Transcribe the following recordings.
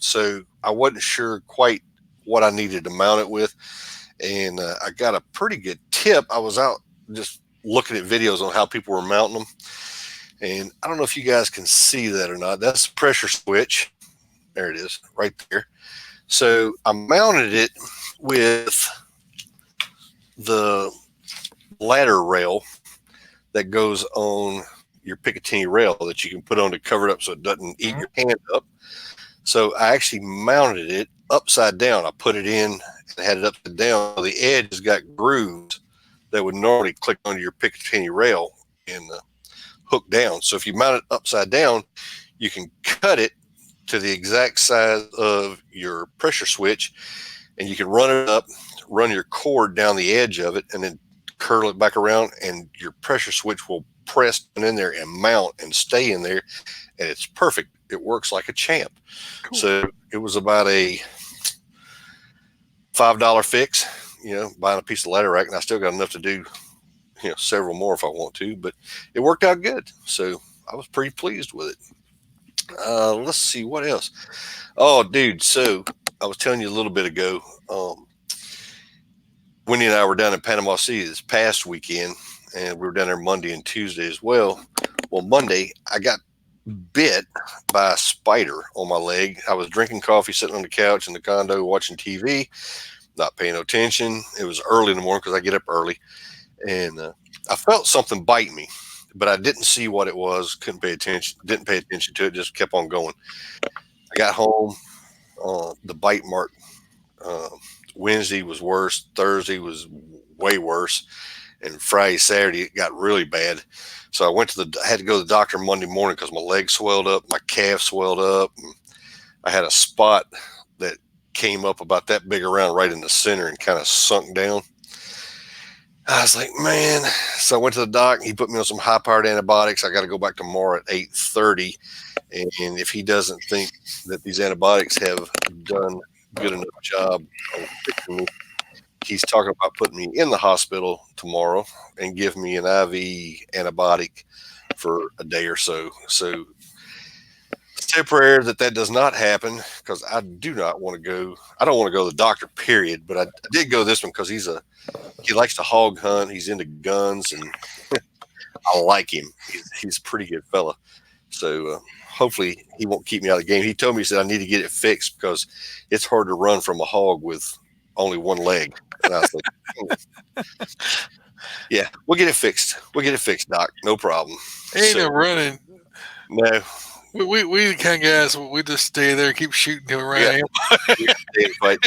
so I wasn't sure quite what I needed to mount it with, and I got a pretty good tip. I was out just looking at videos on how people were mounting them, and I don't know if you guys can see that or not. That's the pressure switch. There it is, right there. So I mounted it with the ladder rail that goes on your Picatinny rail that you can put on to cover it up so it doesn't eat Mhm. your hand up. So I actually mounted it upside down. I put it in and had it upside down. The edge has got grooves that would normally click onto your Picatinny rail and hook down. So if you mount it upside down, you can cut it to the exact size of your pressure switch, and you can run it up, run your cord down the edge of it, and then curl it back around, and your pressure switch will press in there and mount and stay in there, and it's perfect. It works like a champ. Cool. So it was about a $5 fix, buying a piece of ladder rack, and I still got enough to do, several more if I want to, but it worked out good. So I was pretty pleased with it. Let's see what else. Oh, dude. So I was telling you a little bit ago, Wendy and I were down in Panama City this past weekend, and we were down there Monday and Tuesday as well. Well, Monday, I got bit by a spider on my leg. I was drinking coffee, sitting on the couch in the condo, watching TV, not paying no attention. It was early in the morning because I get up early, and I felt something bite me, but I didn't see what it was. Couldn't pay attention. Didn't pay attention to it. Just kept on going. I got home. The bite mark. Uh, Wednesday was worse. Thursday was way worse, and Friday, Saturday it got really bad. So I had to go to the doctor Monday morning because my leg swelled up, my calf swelled up. And I had a spot that came up about that big around right in the center and kind of sunk down. I was like, man. So I went to the doc and he put me on some high powered antibiotics. I got to go back tomorrow at 8:30. And if he doesn't think that these antibiotics have done good enough job of fixing me, he's talking about putting me in the hospital tomorrow and give me an IV antibiotic for a day or so. So say a prayer that that does not happen because I do not want to go. I don't want to go to the doctor, period. But I did go this one because he likes to hog hunt. He's into guns, and I like him. He's a pretty good fella. So hopefully he won't keep me out of the game. He told me, he said I need to get it fixed because it's hard to run from a hog with only one leg. And I was like, yeah, we'll get it fixed. We'll get it fixed, Doc. No problem. Ain't So no running. no, We the kind of guys, we just stay there, keep shooting till we around got him. we got to stay fight.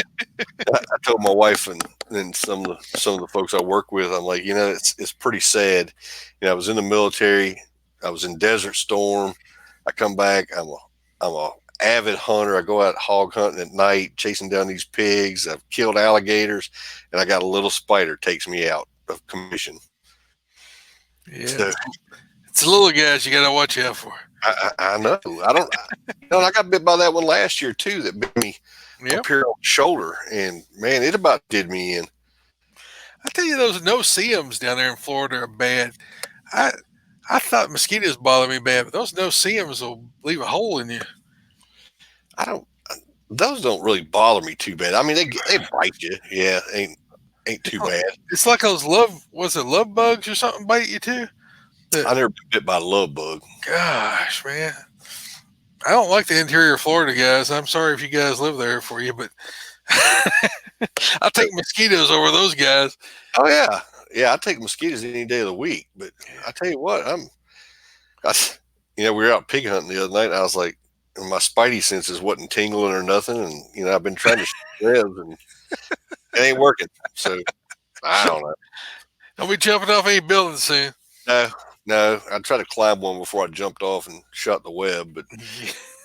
I told my wife and some of the folks I work with, I'm like, it's pretty sad. I was in the military. I was in Desert Storm. I come back. I'm a avid hunter. I go out hog hunting at night, chasing down these pigs. I've killed alligators, and I got a little spider takes me out of commission. Yeah, So it's the little guys you got to watch out for. I know. I don't. I got bit by that one last year too. That bit me up Yep. here on the shoulder, and man, it about did me in. I tell you, those no-see-ums down there in Florida are bad. I I thought mosquitoes bother me bad, but those no-see-ums will leave a hole in you. I don't. Those don't really bother me too bad. I mean, they bite you. Yeah, ain't It's too like, bad. it's like those love bugs or something bite you too. That, I never been bit by a love bug. gosh, man, I don't like the interior of Florida, guys. I'm sorry if you guys live there for you, but I'll take mosquitoes over those guys. Oh yeah. I take mosquitoes any day of the week. But I tell you what, I, we were out pig hunting the other night. And I was like, my spidey senses wasn't tingling or nothing, and I've been trying to shoot webs and it ain't working. So I don't know. Don't be jumping off any buildings soon. No, no. I tried to climb one before I jumped off and shot the web, but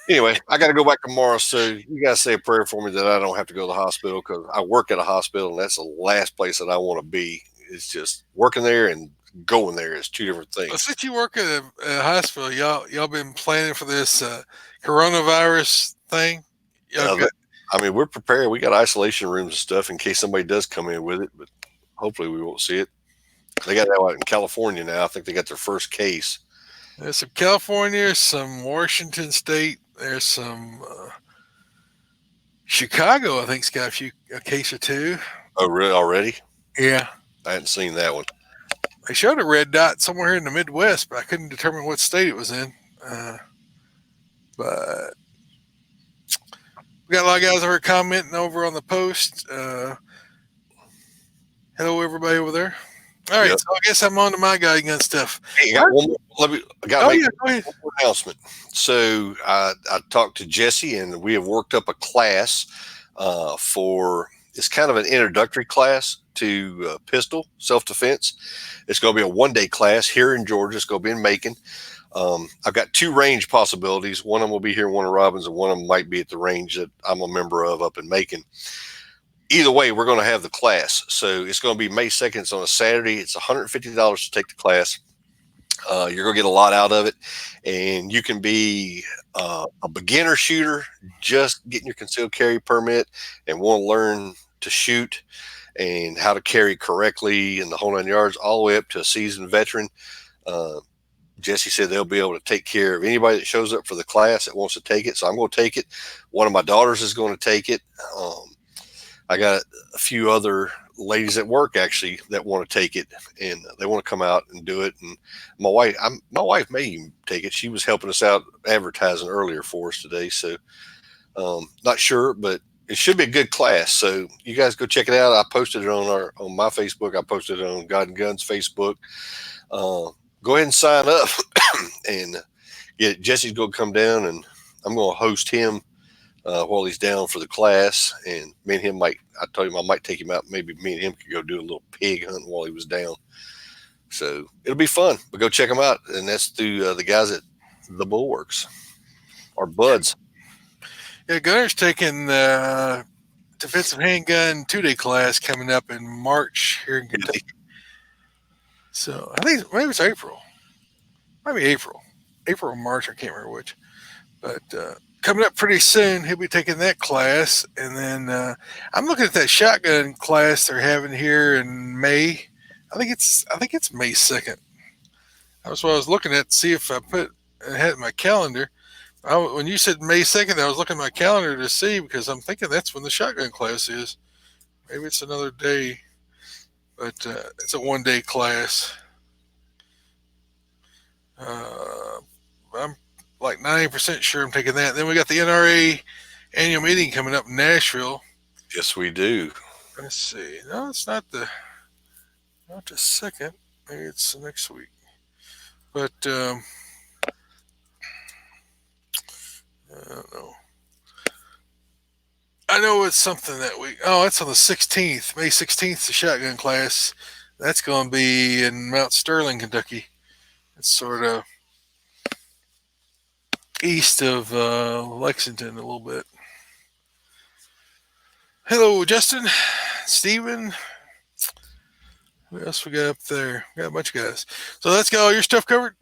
anyway, I got to go back tomorrow. So you guys say a prayer for me that I don't have to go to the hospital because I work at a hospital, and that's the last place that I want to be. It's just working there and going there is two different Well, things. since you work at a hospital, y'all been planning for this coronavirus thing. Y'all Uh, got, th- I mean, we're prepared. We got isolation rooms and stuff in case somebody does come in with it, but hopefully we won't see it. They got that out in California now. I think they got their first case. there's some California, some Washington State. There's some Chicago, I think's got a case or two. Oh, really? Already? Yeah, I hadn't seen that one. they showed a red dot somewhere in the Midwest, but I couldn't determine what state it was in. But we got a lot of guys over commenting over on the post. Hello, everybody over there. All right, Yep. so I guess I'm on to my guy gun stuff. Hey, I got one more. I got Oh, to make yeah, go ahead. one more announcement. So I talked to Jesse, and we have worked up a class for. It's kind of an introductory class to pistol self-defense. It's going to be a one-day class here in Georgia. It's going to be in Macon. I've got 2 range possibilities. One of them will be here in Warner Robins, and one of them might be at the range that I'm a member of up in Macon. Either way, we're going to have the class. So it's going to be May 2nd. It's on a Saturday. It's $150 to take the class. You're going to get a lot out of it. And you can be a beginner shooter, just getting your concealed carry permit and want to learn to shoot and how to carry correctly in the whole 9 yards, all the way up to a seasoned veteran. Jesse said they'll be able to take care of anybody that shows up for the class that wants to take it. So I'm going to take it. One of my daughters is going to take it. I got a few other ladies at work actually that want to take it, and they want to come out and do it. And my wife may even take it. She was helping us out advertising earlier for us today. So not sure, but it should be a good class. So you guys go check it out. I posted it on my Facebook. I posted it on God and Guns Facebook. Go ahead and sign up and get Jesse's going to come down, and I'm going to host him while he's down for the class. And me and him I told him I might take him out. Maybe me and him could go do a little pig hunt while he was down. So it'll be fun, but go check them out. And that's through the guys at the Bulwarks, our buds. Yeah, Gunner's taking defensive handgun 2-day class coming up in March here in Kentucky. So I think maybe it's April. Maybe April or March. I can't remember which. But coming up pretty soon, he'll be taking that class. And then I'm looking at that shotgun class they're having here in May. I think it's May 2nd. That's what I was looking at to see if I had it in my calendar. When you said May 2nd, I was looking at my calendar to see, because I'm thinking that's when the shotgun class is. Maybe it's another day, but it's a 1-day class. I'm like 90% sure I'm taking that. Then we got the NRA annual meeting coming up in Nashville. Yes, we do. Let's see. No, it's not the 2nd. Maybe it's the next week. But I don't know. I know it's something that week. Oh, it's on the 16th. May 16th, the shotgun class. That's going to be in Mount Sterling, Kentucky. It's sort of east of Lexington a little bit. Hello, Justin, Steven. What else we got up there? We got a bunch of guys. So that's got all your stuff covered?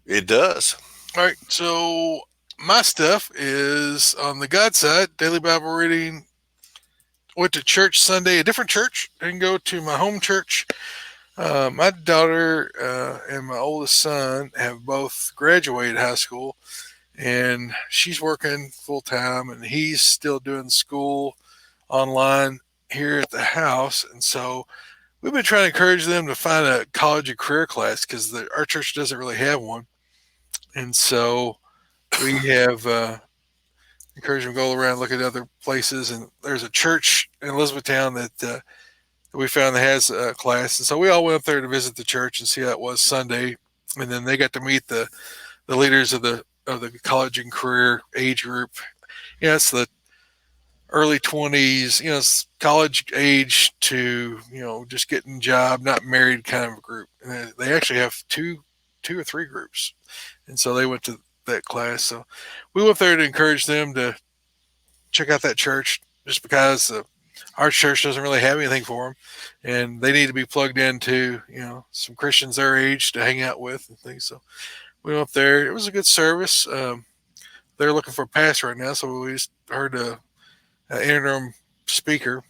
It does. All right, so my stuff is on the God side, daily Bible reading. Went to church Sunday, a different church. Didn't go to my home church. My daughter and my oldest son have both graduated high school, and she's working full time, and he's still doing school online here at the house. And so we've been trying to encourage them to find a college and career class, because our church doesn't really have one. And so we have encouraged them to go around and look at other places. And there's a church in Elizabethtown that we found that has a class. And so we all went up there to visit the church and see how it was Sunday. And then they got to meet the leaders of the college and career age group. It's the early 20s, it's college age to, just getting a job, not married kind of a group. And they actually have two or three groups. And so they went to that class. So we went there to encourage them to check out that church, just because our church doesn't really have anything for them, and they need to be plugged into, some Christians their age to hang out with and things. So we went up there. It was a good service. They're looking for a pastor right now, so we just heard an interim speaker.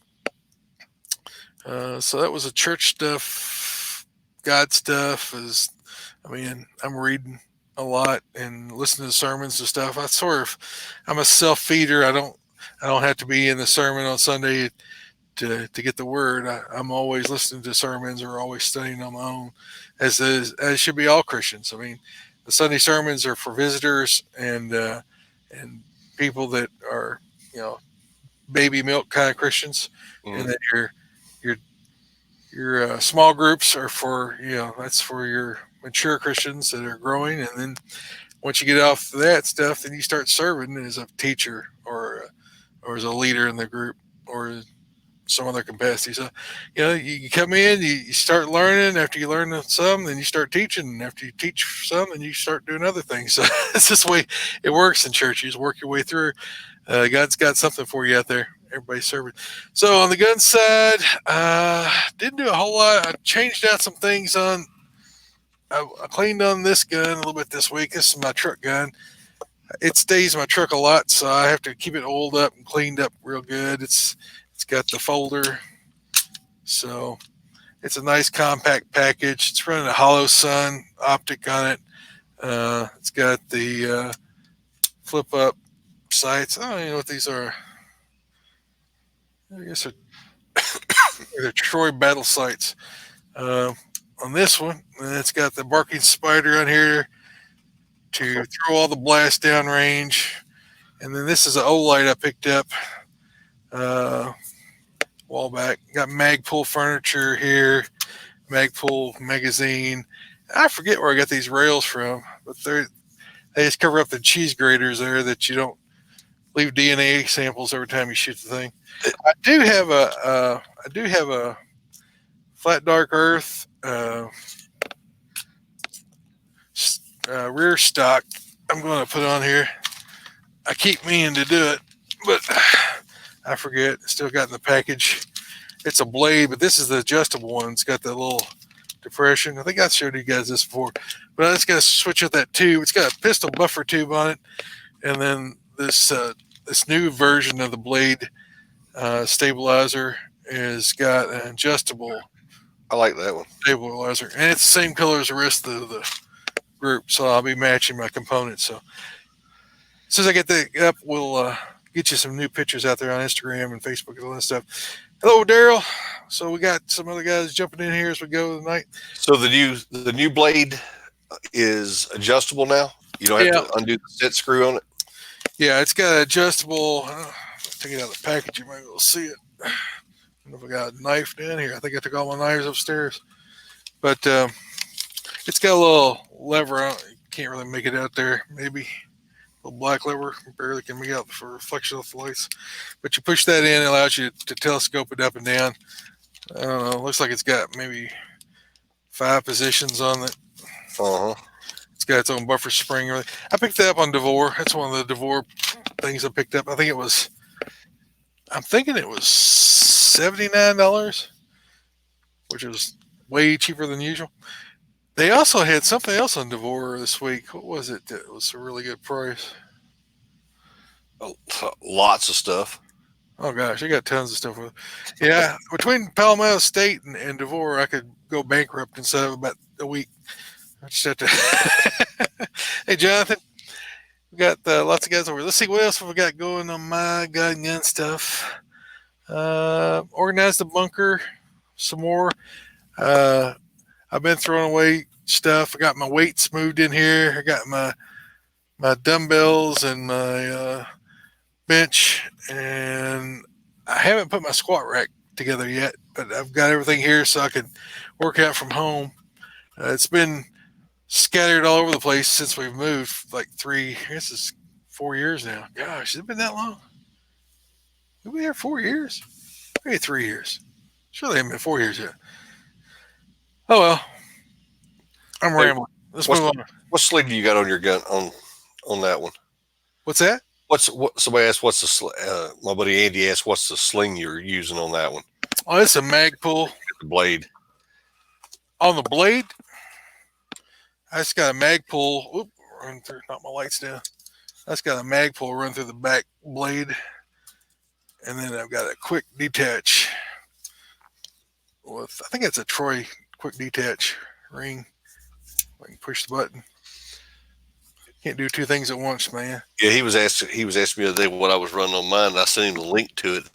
So that was a church stuff. God stuff I'm reading a lot and listening to sermons and stuff. I'm a self-feeder. I don't I don't have to be in the sermon on Sunday to get the word. I'm always listening to sermons or always studying on my own, as should be all Christians. I mean, the Sunday sermons are for visitors and people that are, you know, baby milk kind of Christians, and Mm. then your small groups are for, you know, that's for your mature Christians that are growing, and then once you get off that stuff, then you start serving as a teacher or as a leader in the group or some other capacity. So, you know, you come in, you start learning. After you learn some, then you start teaching. And after you teach some, then you start doing other things. So it's this way it works in church. You just work your way through. God's got something for you out there. Everybody's serving. So on the gun side, didn't do a whole lot. I changed out some things on. I cleaned on this gun a little bit this week. This is my truck gun. It stays in my truck a lot, so I have to keep it oiled up and cleaned up real good. It's got the folder, so it's a nice compact package. It's running a Hollow Sun optic on it. It's got the flip up sights. I don't even know what these are. I guess they're Troy battle sights. On this one, and it's got the Barking Spider on here to throw all the blast down range. And then this is an Olight I picked up a while back. Got Magpul furniture here, Magpul magazine. I forget where I got these rails from, but they just cover up the cheese graters there that you don't leave DNA samples every time you shoot the thing. I do have a Flat Dark Earth rear stock I'm going to put on here. I keep meaning to do it, but I forget. Still got in the package. It's a blade, but this is the adjustable one. It's got the little depression. I think I showed you guys this before, but I just got to switch out that tube. It's got a pistol buffer tube on it, and then this new version of the blade stabilizer has got an adjustable. I like that one. Stabilizer, and it's the same color as the rest of the group, so I'll be matching my components. So as soon as I get that up, we'll get you some new pictures out there on Instagram and Facebook and all that stuff. Hello, Daryl. So we got some other guys jumping in here as we go tonight. So the new blade is adjustable now. You don't have to undo the set screw on it. Yeah, it's got adjustable. Take it out of the package. You might be able to see it. I don't know if I got a knife down here. I think I took all my knives upstairs. But it's got a little lever on it. You can't really make it out there. Maybe a little black lever. Barely can make out for reflection of the lights. But you push that in, it allows you to telescope it up and down. I don't know. Looks like it's got maybe 5 positions on it. Uh-huh. It's got its own buffer spring. I picked that up on DeVore. That's one of the DeVore things I picked up. I'm thinking it was $79, which was way cheaper than usual. They also had something else on DeVore this week. What was it that was a really good price? Lots of stuff. Oh gosh, they got tons of stuff with it. Yeah, between Palmetto State and DeVore, I could go bankrupt inside of about a week. I just have to. Hey, Jonathan, we got lots of guys over. Let's see what else we got going on my gun stuff. Organized the bunker some more. I've been throwing away stuff. I got my weights moved in here. I got my dumbbells and my bench, and I haven't put my squat rack together yet, but I've got everything here so I can work out from home. It's been scattered all over the place since we've moved, like this is 4 years now. Gosh, has it been that long? We've been here 4 years? Maybe 3 years. Surely it hasn't been 4 years yet. Oh well. I'm rambling. Let's move on. What sling do you got on your gun on that one? What's that? Somebody asked my buddy Andy asked what's the sling you're using on that one? Oh, it's a Magpul. The blade. On the blade, I just got a Magpul. Oop, run through, knock my lights down. I just got a Magpul run through the back blade, and then I've got a quick detach with, I think it's a Troy quick detach ring. I can push the button. Can't do two things at once, man. Yeah, he was asking me the other day what I was running on mine, and I sent him the link to it.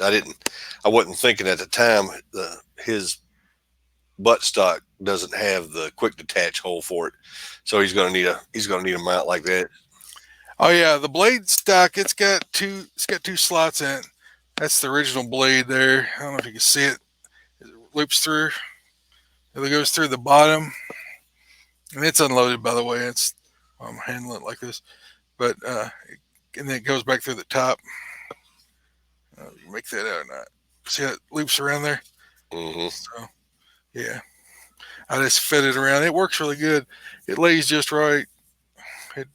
I wasn't thinking at the time his buttstock doesn't have the quick detach hole for it, so he's gonna need a mount like that. Oh yeah, the blade stock, it's got two slots in it. That's the original blade there. I don't know if you can see it. It loops through. It goes through the bottom, and it's unloaded, by the way. I'm handling it like this, but and then it goes back through the top. You make that out or not? See how it loops around there? Mm-hmm. So yeah, I just fit it around. It works really good. It lays just right. If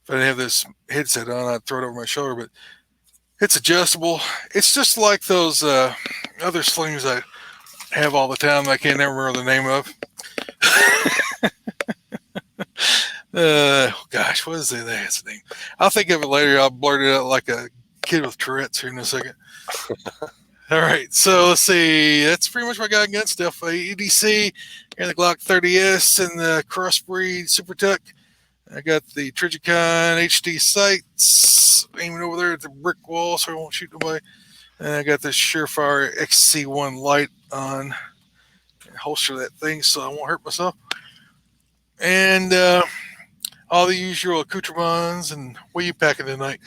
I didn't have this headset on, I'd throw it over my shoulder, but it's adjustable. It's just like those other slings I have all the time that I can't never remember the name of. Gosh, what is that's the name? I'll think of it later. I'll blurt it out like a kid with Tourette's here in a second. All right, so let's see. That's pretty much my gun stuff. EDC and the Glock 30S and the Crossbreed Super Tuck. I got the Trijicon HD sights aiming over there at the brick wall so I won't shoot nobody. And I got this Surefire XC1 light on. Holster that thing so I won't hurt myself. And all the usual accoutrements. And what are you packing tonight?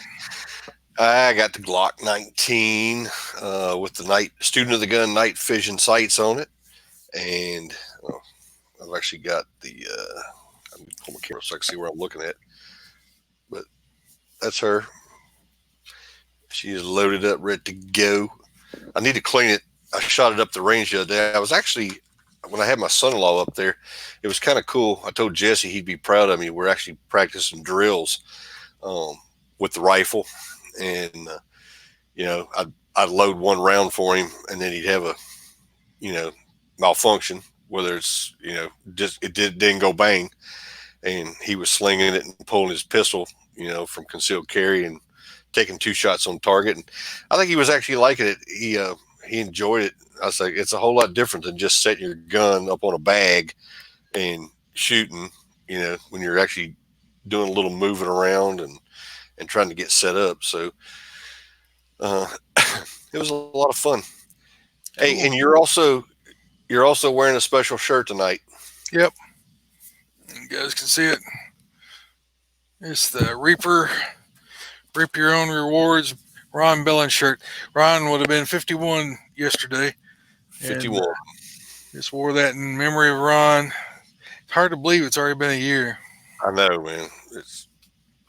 I got the Glock 19 with the Student of the Gun night vision sights on it, and I've actually got the. I'm gonna pull my camera so I can see where I'm looking at. But that's her. She is loaded up, ready to go. I need to clean it. I shot it up the range the other day. I was actually, when I had my son-in-law up there, it was kind of cool. I told Jesse he'd be proud of me. We're actually practicing drills with the rifle. And I'd load one round for him, and then he'd have a malfunction, whether it's just didn't go bang, and he was slinging it and pulling his pistol from concealed carry and taking 2 shots on target. And I think he was actually liking it. He enjoyed it. I was like, it's a whole lot different than just setting your gun up on a bag and shooting, when you're actually doing a little moving around and trying to get set up. So it was a lot of fun. Cool. Hey, and you're also wearing a special shirt tonight. Yep. You guys can see it. It's the Reap Your Own Rewards Ron Bellin shirt. Ron would have been 51 yesterday. 51. Just wore that in memory of Ron. It's hard to believe it's already been a year. I know, man. It's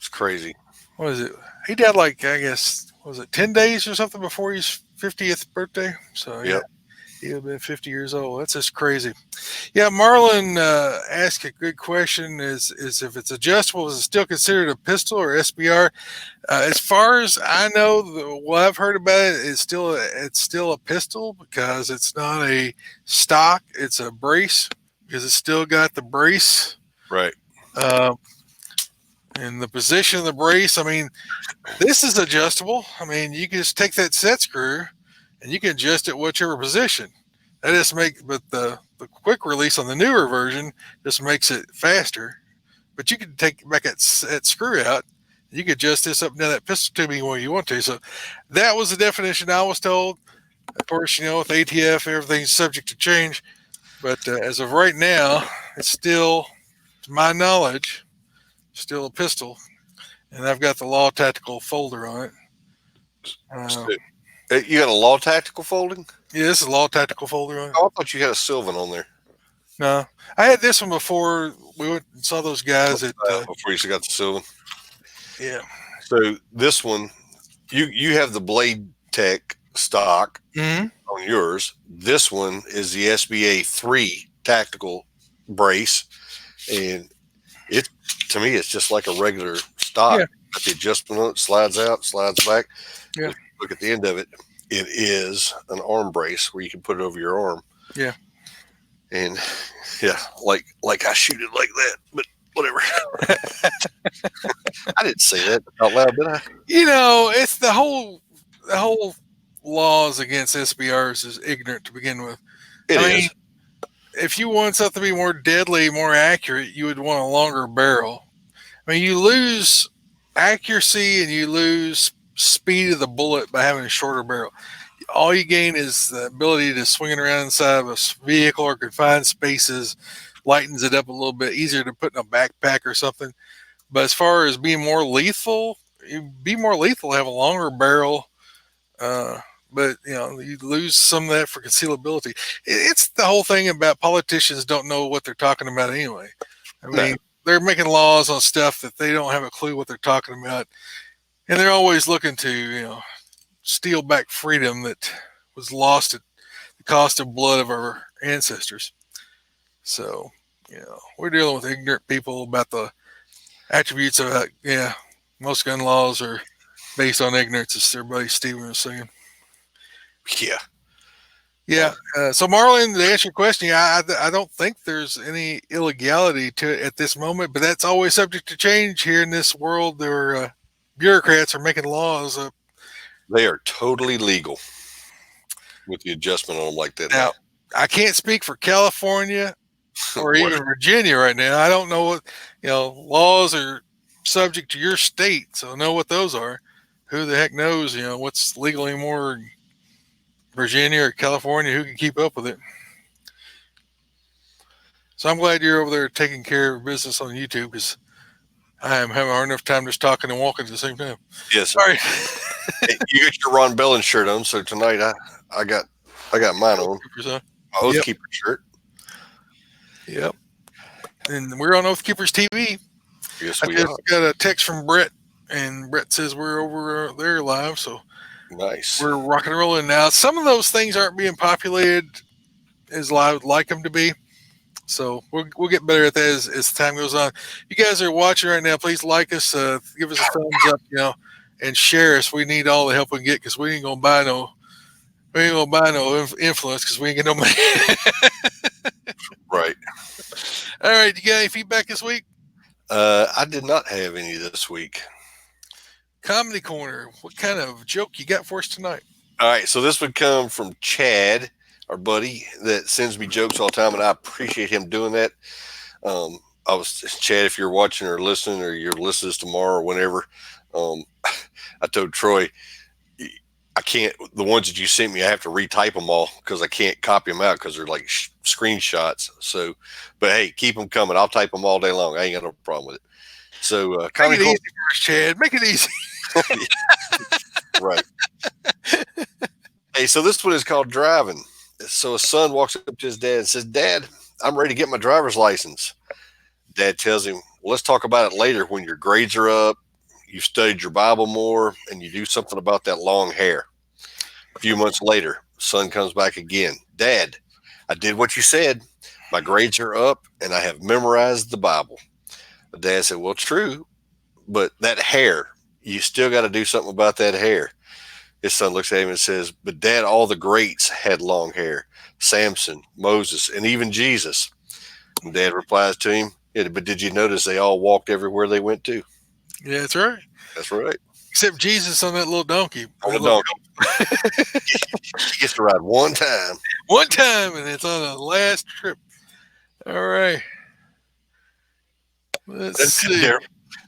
crazy. What is it? He died like, I guess, was it 10 days or something before his 50th birthday? So, yeah, he'd have been 50 years old. That's just crazy. Yeah, Marlon asked a good question, is if it's adjustable, is it still considered a pistol or SBR? As far as I know, what I've heard about it, it's still a pistol because it's not a stock. It's a brace because it's still got the brace. Right. And the position of the brace, I mean, this is adjustable. I mean, you can just take that set screw and you can adjust it whichever position. That just but the quick release on the newer version just makes it faster. But you can take back that screw out. You can adjust this up and down that pistol tubing the way you want to. So that was the definition I was told. Of course, with ATF, everything's subject to change. But as of right now, it's still, to my knowledge, still a pistol, and I've got the Law Tactical folder on it. You got a Law Tactical folding? Yeah, this is a Law Tactical folder on it. Oh, I thought you had a Sylvan on there. No, I had this one before we went and saw those guys before you got the Sylvan. Yeah. So this one, you have the Blade Tech stock on yours. This one is the SBA 3 tactical brace, and it, to me, it's just like a regular stock. Yeah. Got the adjustment on it, slides out, slides back. Yeah. Look at the end of it. It is an arm brace where you can put it over your arm. Yeah. And yeah, like I shoot it like that, but whatever. I didn't say that out loud, did I? It's the whole laws against SBRs is ignorant to begin with. I mean, if you want something to be more deadly, more accurate, you would want a longer barrel. I mean, you lose accuracy and you lose speed of the bullet by having a shorter barrel. All you gain is the ability to swing it around inside of a vehicle or confined spaces, lightens it up a little bit, easier to put in a backpack or something. But as far as being more lethal, you'd be more lethal to have a longer barrel. But you lose some of that for concealability. It's the whole thing about politicians don't know what they're talking about anyway. I mean, they're making laws on stuff that they don't have a clue what they're talking about, and they're always looking to steal back freedom that was lost at the cost of blood of our ancestors. So we're dealing with ignorant people about the attributes of most gun laws are based on ignorance, as everybody Stephen was saying. Yeah. So Marlon, to answer your question, I don't think there's any illegality to it at this moment, but that's always subject to change here in this world. There, bureaucrats are making laws. They are totally legal with the adjustment on them like that. Now, I can't speak for California or even Virginia right now. I don't know what laws are subject to your state, so know what those are. Who the heck knows? What's legal anymore in Virginia or California? Who can keep up with it? So I'm glad you're over there taking care of business on YouTube, because I am having hard enough time just talking and walking at the same time. Yes. Sorry. Hey, you got your Ron Bellin shirt on, so tonight I got mine on. My Oath Keeper shirt. Yep. And we're on Oath Keepers TV. Yes, I just got a text from Brett, and Brett says we're over there live, so nice. We're rock and rolling now. Some of those things aren't being populated as I would like them to be, so we'll get better at that as time goes on. You guys are watching right now. Please like us, give us a thumbs up, and share us. We need all the help we can get, because we ain't gonna buy no influence, because we ain't get no money. Right. All right. You got any feedback this week? I did not have any this week. Comedy Corner. What kind of joke you got for us tonight? All right. So this would come from Chad, our buddy that sends me jokes all the time, and I appreciate him doing that. Chad, if you're watching or listening, or you're listening to this tomorrow or whenever, I told Troy, I can't, the ones that you sent me, I have to retype them all because I can't copy them out because they're like screenshots. So, but hey, keep them coming. I'll type them all day long. I ain't got no problem with it. So, make it easy for us, Chad. Make it easy. Right. Hey, so this one is called Driving. So a son walks up to his dad and says, "Dad, I'm ready to get my driver's license." Dad tells him, "Well, let's talk about it later when your grades are up, you've studied your Bible more, and you do something about that long hair." A few months later, son comes back again. "Dad, I did what you said. My grades are up, and I have memorized the Bible." The dad said, "Well, true, but that hair, you still got to do something about that hair." His son looks at him and says, "But Dad, all the greats had long hair. Samson, Moses, and even Jesus." And Dad replies to him, "Yeah, but did you notice they all walked everywhere they went to?" Yeah, that's right. That's right. Except Jesus on that little donkey. On the donkey. He gets to ride one time. One time, and it's on the last trip. All right. Let's see.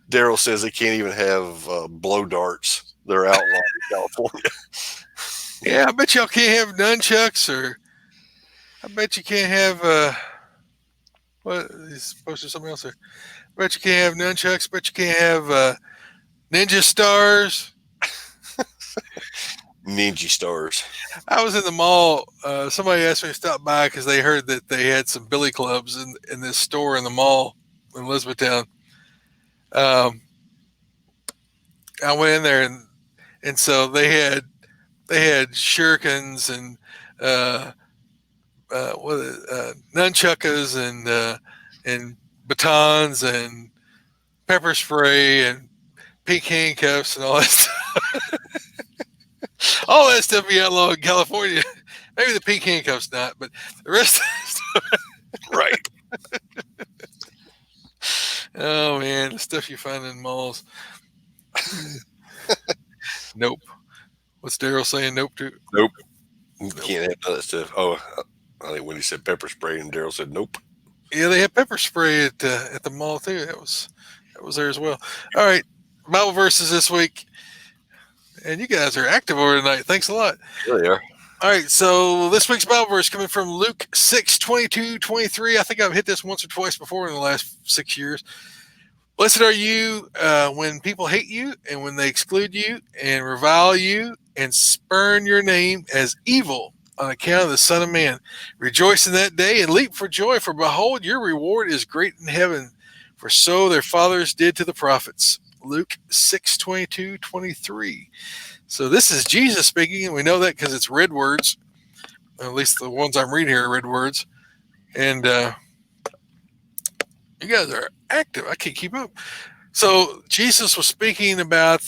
Daryl says they can't even have blow darts. They're outlawed in California. Yeah, I bet y'all can't have nunchucks, or I bet you can't have what is posted something else there. I bet you can't have nunchucks. Bet you can't have ninja stars. Ninja stars. I was in the mall. Somebody asked me to stop by because they heard that they had some billy clubs in this store in the mall in Elizabethtown. I went in there and so they had shurikens and nunchuckas and batons and pepper spray and pink handcuffs and all that stuff. All that stuff be outlawed in California. Maybe the pink handcuffs not, but the rest of the stuff. Right. Oh man, the stuff you find in malls. Nope. What's Daryl saying? Nope to? Nope. You can't have that stuff. Oh, I think when he said pepper spray and Daryl said nope. Yeah, they had pepper spray at the mall too. That was That was there as well. All right, Bible verses this week, and you guys are active over tonight. Thanks a lot. There they are. All right, so this week's Bible verse coming from Luke 6:22-23. I think I've hit this once or twice before in the last 6 years. Blessed are you when people hate you and when they exclude you and revile you and spurn your name as evil on account of the Son of Man. Rejoice in that day and leap for joy, for behold, your reward is great in heaven, for so their fathers did to the prophets. Luke 6:22-23. So this is Jesus speaking, and we know that because it's red words. At least the ones I'm reading here are red words. And you guys are active. I can't keep up. So Jesus was speaking about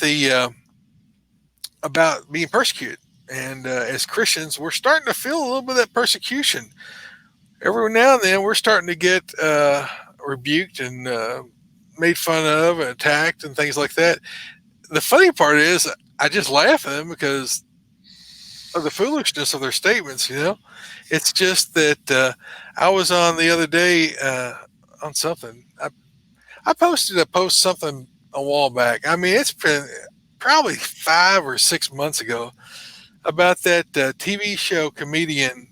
about being persecuted, and as Christians, we're starting to feel a little bit of that persecution. Every now and then, we're starting to get rebuked and made fun of and attacked and things like that. The funny part is, I just laugh at them because of the foolishness of their statements. It's just that I was on the other day on something. I posted a post something a while back. I mean, it's been probably 5 or 6 months ago about that TV show comedian.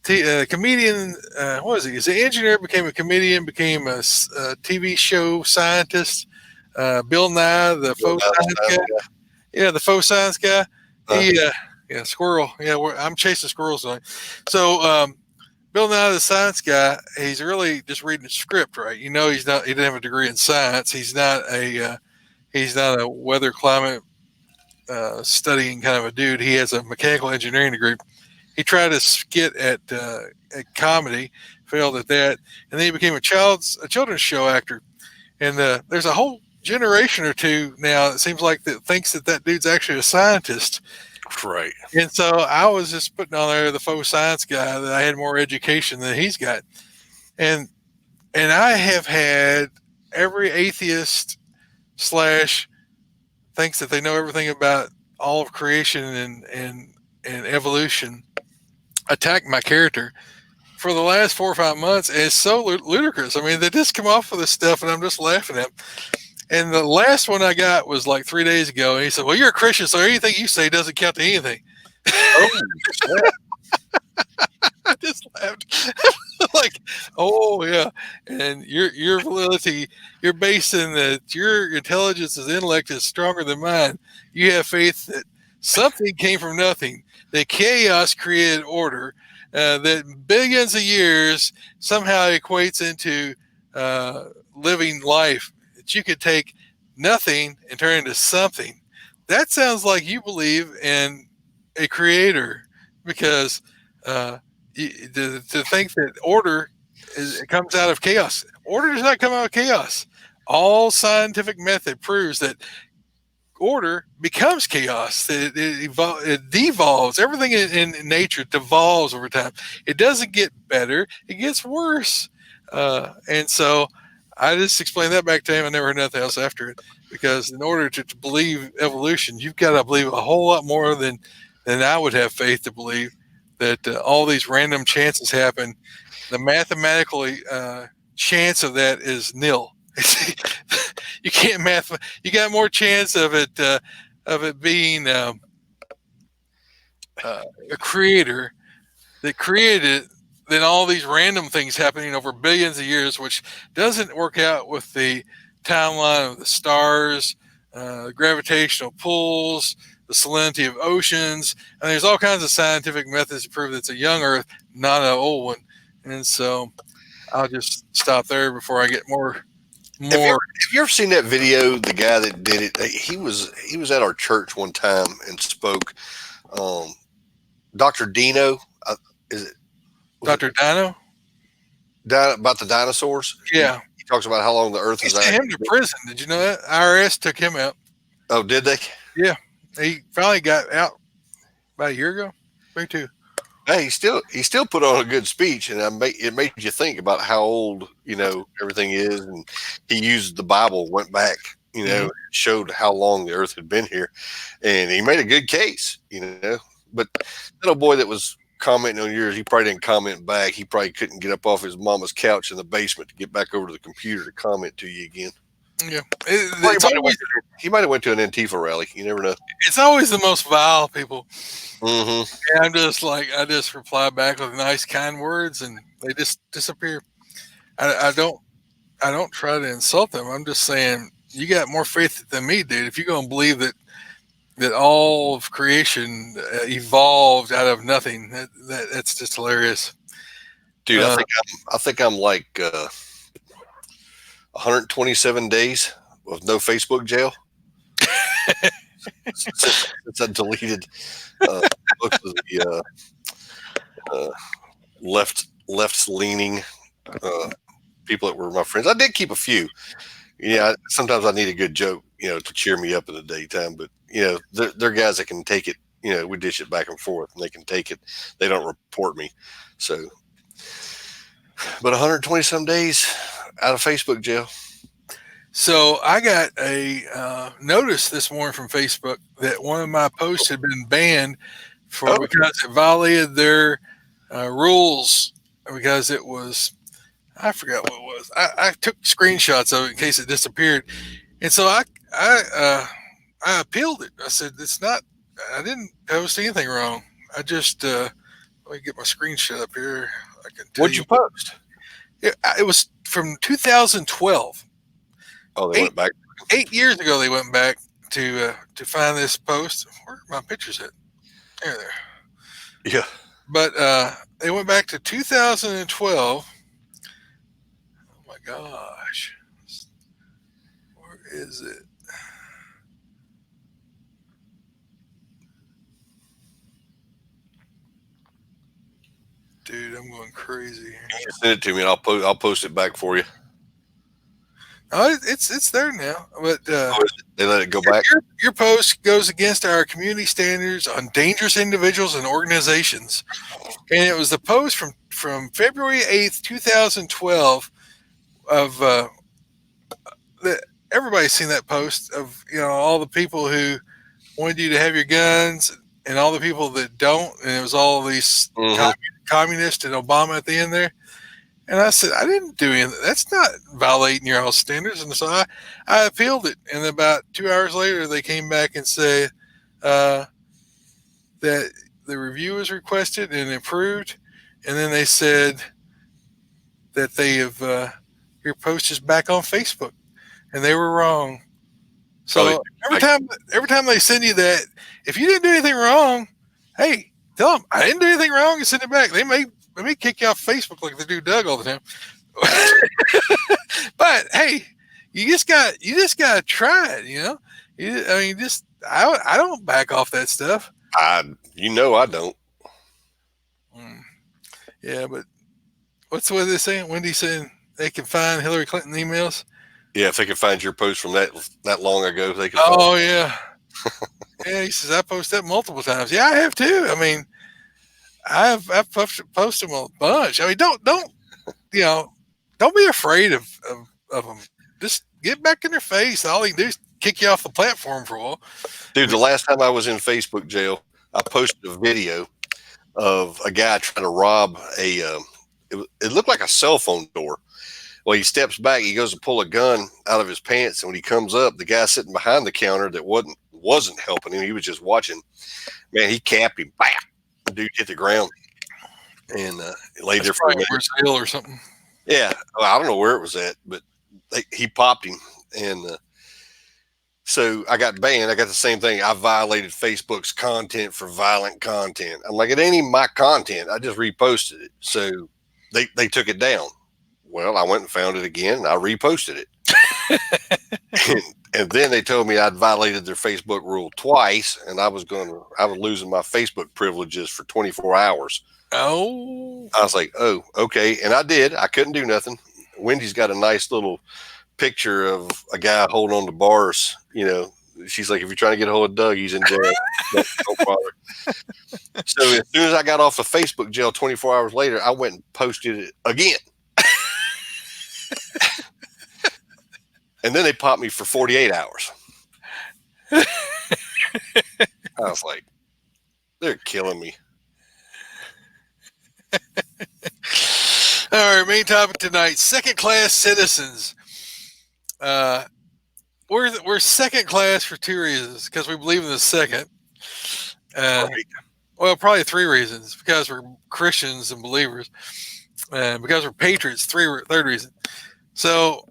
Comedian, what was he? He's an engineer, became a comedian, became a TV show scientist. Bill Nye, the faux science guy. Yeah, the faux science guy. Yeah, squirrel. Yeah, I'm chasing squirrels tonight. So, Bill Nye, the science guy, he's really just reading the script, right? He didn't have a degree in science. He's not a weather climate studying kind of a dude. He has a mechanical engineering degree. He tried to skit at comedy, failed at that, and then he became a children's show actor. And there's a whole generation or two now, it seems like, that thinks that dude's actually a scientist. Right. And so I was just putting on there the faux science guy, that I had more education than he's got. And I have had every atheist / thinks that they know everything about all of creation and evolution attack my character for the last 4 or 5 months. And it's so ludicrous. I mean, they just come off with this stuff and I'm just laughing at them. And the last one I got was like 3 days ago. And he said, well, you're a Christian, so anything you say doesn't count to anything. Oh, I just laughed. Like, oh, yeah. And your validity, you're based in that your intelligence and intellect is stronger than mine. You have faith that something came from nothing, that chaos created order, that billions of years somehow equates into living life. You could take nothing and turn it into something. That sounds like you believe in a creator, because to think that order comes out of chaos. Order does not come out of chaos. All scientific method proves that order becomes chaos. It devolves. Everything in nature devolves over time. It doesn't get better. It gets worse. And so I just explained that back to him. I never heard nothing else after it, because in order to believe evolution, you've got to believe a whole lot more than I would have faith to believe that all these random chances happen. The mathematical chance of that is nil. You can't you got more chance of it being a creator that created it than all these random things happening over billions of years, which doesn't work out with the timeline of the stars, gravitational pulls, the salinity of oceans. And there's all kinds of scientific methods to prove that it's a young Earth, not an old one. And so I'll just stop there before I get more. Have you ever seen that video? The guy that did it, he was at our church one time and spoke. Dr. Dino, is it? Dr. Dino? About the dinosaurs? Yeah. He talks about how long the Earth is. They sent him to prison. Did you know that? IRS took him out. Oh, did they? Yeah. He finally got out about a year ago. Me too. Hey, he still put on a good speech, and it made you think about how old everything is. And he used the Bible, went back, showed how long the Earth had been here, and he made a good case, But that old boy that was commenting on yours, he probably didn't comment back. He probably couldn't get up off his mama's couch in the basement to get back over to the computer to comment to you again. Yeah, Well, he might have went to an Antifa rally. You never know. it's always the most vile people. Mm-hmm. And I'm just like, I just reply back with nice, kind words, and they just disappear. I don't try to insult them. I'm just saying, you got more faith than me, dude. If you're gonna believe that all of creation evolved out of nothing, that's just hilarious. Dude, I think I'm like 127 days with no Facebook jail since I deleted most of the left leaning people that were my friends. I did keep a few. Yeah, sometimes I need a good joke, to cheer me up in the daytime. But they're guys that can take it. We dish it back and forth, and they can take it. They don't report me. So, but 120 some days out of Facebook jail. So I got a notice this morning from Facebook that one of my posts had been banned because it violated their rules, because it was, I forgot what it was. I took screenshots of it in case it disappeared, and so I appealed it. I said, I didn't post anything wrong. I just let me get my screenshot up here. I can tell What'd you post? It was from 2012. Oh, they went back 8 years ago. They went back to find this post. Where are my pictures at? There. Yeah. But they went back to 2012. Oh my gosh. Where is it? Dude, I'm going crazy. You send it to me, and I'll post it back for you. Oh, it's there now. But they let it go back. Your post goes against our community standards on dangerous individuals and organizations, and it was the post from February 8th, 2012. Of everybody's seen that post of all the people who wanted you to have your guns and all the people that don't, and it was all these communists and Obama at the end there. And I said, I didn't do anything. That's not violating your house standards. And so I appealed it. And about 2 hours later, they came back and said that the review was requested and approved. And then they said that they have your post is back on Facebook, and they were wrong. So every time they send you that, if you didn't do anything wrong, hey, tell them I didn't do anything wrong and send it back. They may kick you off Facebook like they do Doug all the time. But hey, you just got to try it. I don't back off that stuff. I don't. Yeah, but what they saying? Wendy saying they can find Hillary Clinton emails. Yeah, if they can find your post from that long ago, they can. Oh yeah, yeah. He says I post that multiple times. Yeah, I have too. I mean, I've posted them a bunch. I mean, don't be afraid of them. Just get back in their face. All they do is kick you off the platform for a while. Dude, the last time I was in Facebook jail, I posted a video of a guy trying to rob it looked like a cell phone door. Well, he steps back, he goes to pull a gun out of his pants, and when he comes up, the guy sitting behind the counter that wasn't helping him, he was just watching. Man, he capped him. Bam! The dude hit the ground and laid there for a minute. Hill or something. Yeah, well, I don't know where it was at, but he popped him, and so I got banned. I got the same thing. I violated Facebook's content for violent content. I'm like, it ain't even my content. I just reposted it. So they took it down. Well, I went and found it again, and I reposted it. and then they told me I'd violated their Facebook rule twice, and I was losing my Facebook privileges for 24 hours. Oh. I was like, oh, okay. And I did. I couldn't do nothing. Wendy's got a nice little picture of a guy holding on to bars. She's like, if you're trying to get a hold of Doug, he's in jail. Don't bother. So as soon as I got off of Facebook jail 24 hours later, I went and posted it again. And then they popped me for 48 hours. I was like, they're killing me. All right, main topic tonight: second-class citizens. we're second class for two reasons, because we believe in the second. Right. Well, probably three reasons: because we're Christians and believers, and because we're patriots. Third reason. So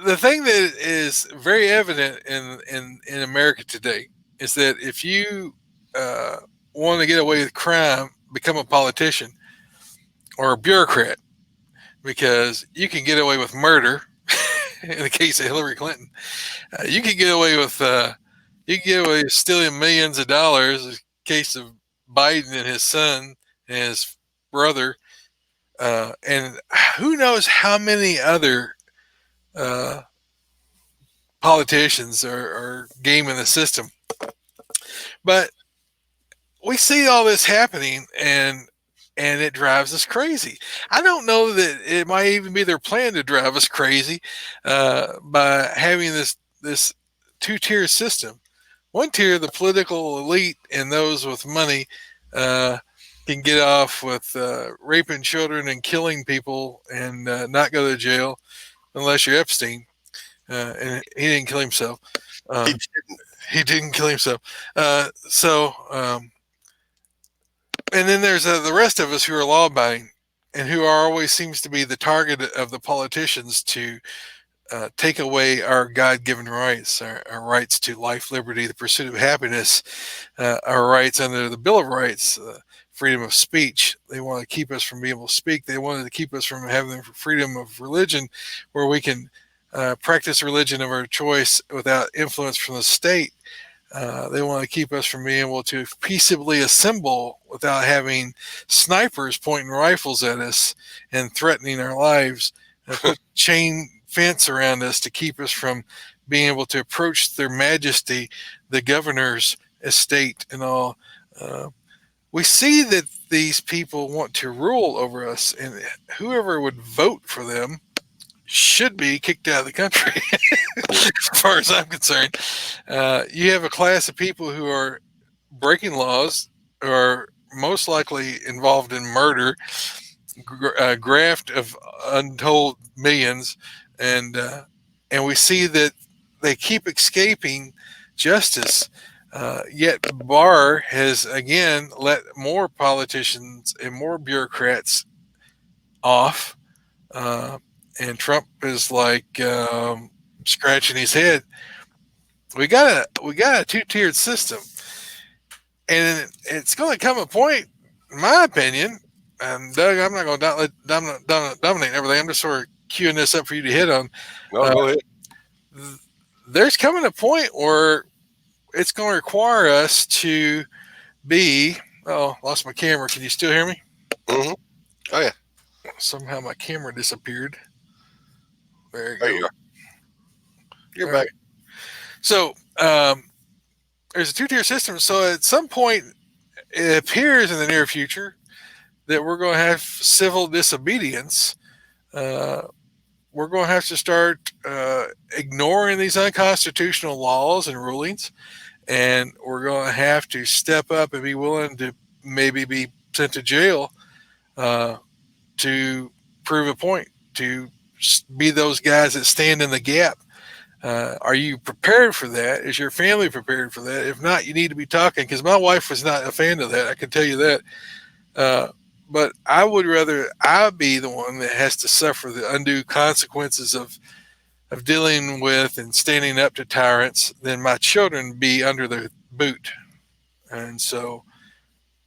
the thing that is very evident in America today is that if you want to get away with crime, become a politician or a bureaucrat, because you can get away with murder. In the case of Hillary Clinton, you can get away with stealing millions of dollars. In the case of Biden and his son and his brother, and who knows how many other politicians are gaming the system. But we see all this happening, and it drives us crazy. I don't know that it might even be their plan to drive us crazy by having this two-tier system. One tier, the political elite and those with money, can get off with raping children and killing people and not go to jail unless you're Epstein. And he didn't kill himself. He didn't kill himself. And then there's the rest of us who are law-abiding and who always seems to be the target of the politicians to take away our God-given rights, our rights to life, liberty, the pursuit of happiness, our rights under the Bill of Rights, freedom of speech. They want to keep us from being able to speak. They wanted to keep us from having the freedom of religion, where we can practice religion of our choice without influence from the state. They want to keep us from being able to peaceably assemble without having snipers pointing rifles at us and threatening our lives. Put chain fence around us to keep us from being able to approach their majesty, the governor's estate and all. We see that these people want to rule over us, and whoever would vote for them should be kicked out of the country. As far as I'm concerned, you have a class of people who are breaking laws, who are most likely involved in murder, graft of untold millions, and we see that they keep escaping justice. Yet Barr has again let more politicians and more bureaucrats off, and Trump is like scratching his head. We got a two-tiered system, and it's going to come a point, in my opinion. And Doug, I'm not going to dominate everything. I'm just sort of queuing this up for you to hit on. No, go ahead. There's coming a point where it's going to require us to be. Oh, lost my camera. Can you still hear me? Mm-hmm. Oh yeah. Somehow my camera disappeared. There you are. You're All back. Right. So there's a two-tier system. So at some point, it appears in the near future that we're going to have civil disobedience. We're going to have to start ignoring these unconstitutional laws and rulings, and we're going to have to step up and be willing to maybe be sent to jail to prove a point, to be those guys that stand in the gap. Are you prepared for that? Is your family prepared for that? If not, you need to be talking, because my wife was not a fan of that. I can tell you that. But I would rather I be the one that has to suffer the undue consequences of dealing with and standing up to tyrants than my children be under the boot. And so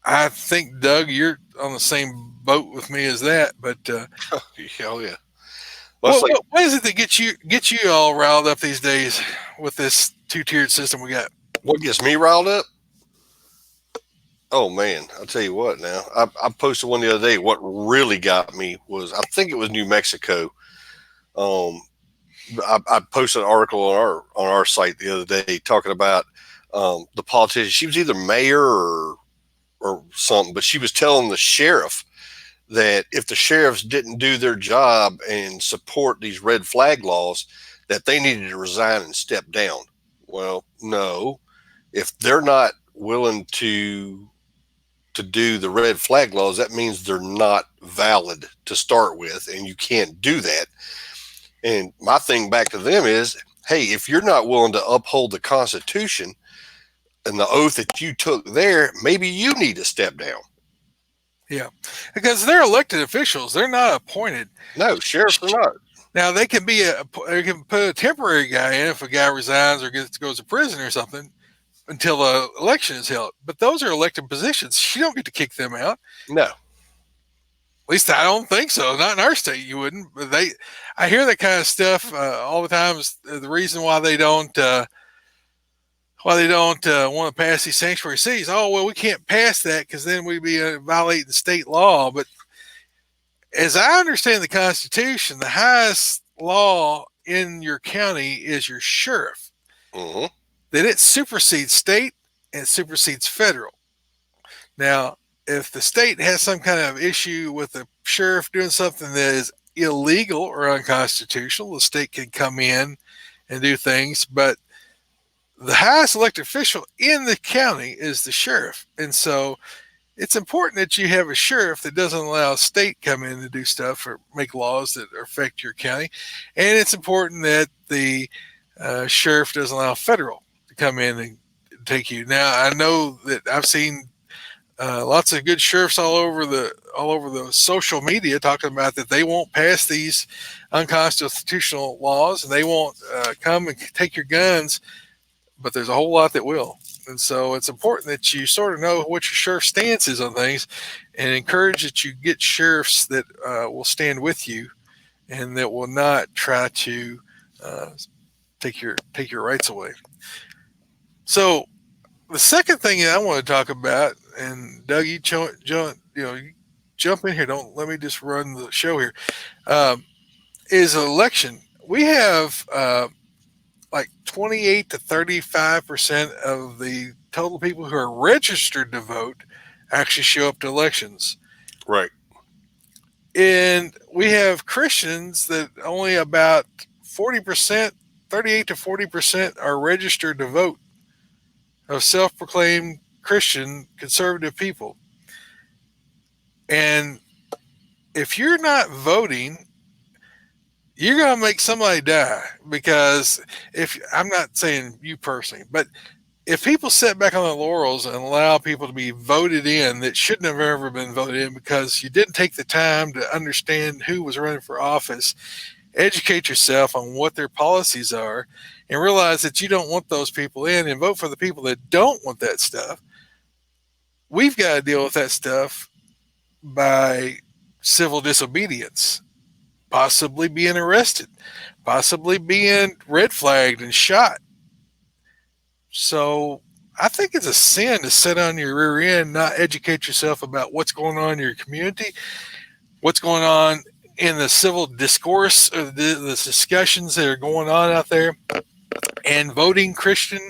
I think, Doug, you're on the same boat with me as that. But oh yeah. Well, what is it that gets you all riled up these days with this two-tiered system we got? What gets me riled up? Oh man, I'll tell you what. Now I posted one the other day. What really got me was, I think it was New Mexico. I posted an article on our site the other day talking about the politician. She was either mayor or something, but she was telling the sheriff that if the sheriffs didn't do their job and support these red flag laws, that they needed to resign and step down. Well, no, if they're not willing to do the red flag laws, that means they're not valid to start with, and you can't do that. And my thing back to them is, hey, if you're not willing to uphold the Constitution and the oath that you took there, maybe you need to step down. Yeah, because they're elected officials; they're not appointed. No, sheriffs are not. Now they can they can put a temporary guy in if a guy resigns or goes to prison or something until the election is held. But those are elected positions. You don't get to kick them out. No. At least I don't think so. Not in our state, you wouldn't. But I hear that kind of stuff all the time. Is the reason why they don't want to pass these sanctuary cities. Oh well, we can't pass that because then we'd be violating state law. But as I understand the Constitution, the highest law in your county is your sheriff. Mm-hmm. Then it supersedes state and it supersedes federal. Now, if the state has some kind of issue with the sheriff doing something that is illegal or unconstitutional, the state can come in and do things. But the highest elected official in the county is the sheriff. And so it's important that you have a sheriff that doesn't allow state come in to do stuff or make laws that affect your county. And it's important that the sheriff doesn't allow federal to come in and take you. Now, I know that I've seen lots of good sheriffs all over the social media talking about that they won't pass these unconstitutional laws and they won't come and take your guns, but there's a whole lot that will. And so it's important that you sort of know what your sheriff's stance is on things and encourage that you get sheriffs that will stand with you and that will not try to take your rights away. So the second thing that I want to talk about, and Doug, you jump in here. Don't let me just run the show here. Is election. We have like 28 to 35% of the total people who are registered to vote actually show up to elections. Right. And we have Christians that only about 40%, 38 to 40% are registered to vote, of self-proclaimed Christian conservative people. And if you're not voting, you're going to make somebody die, because if I'm not saying you personally, but if people sit back on their laurels and allow people to be voted in that shouldn't have ever been voted in because you didn't take the time to understand who was running for office, educate yourself on what their policies are, and realize that you don't want those people in, and vote for the people that don't want that stuff. We've got to deal with that stuff by civil disobedience, possibly being arrested, possibly being red flagged and shot. So I think it's a sin to sit on your rear end, not educate yourself about what's going on in your community, what's going on in the civil discourse, or the discussions that are going on out there, and voting Christian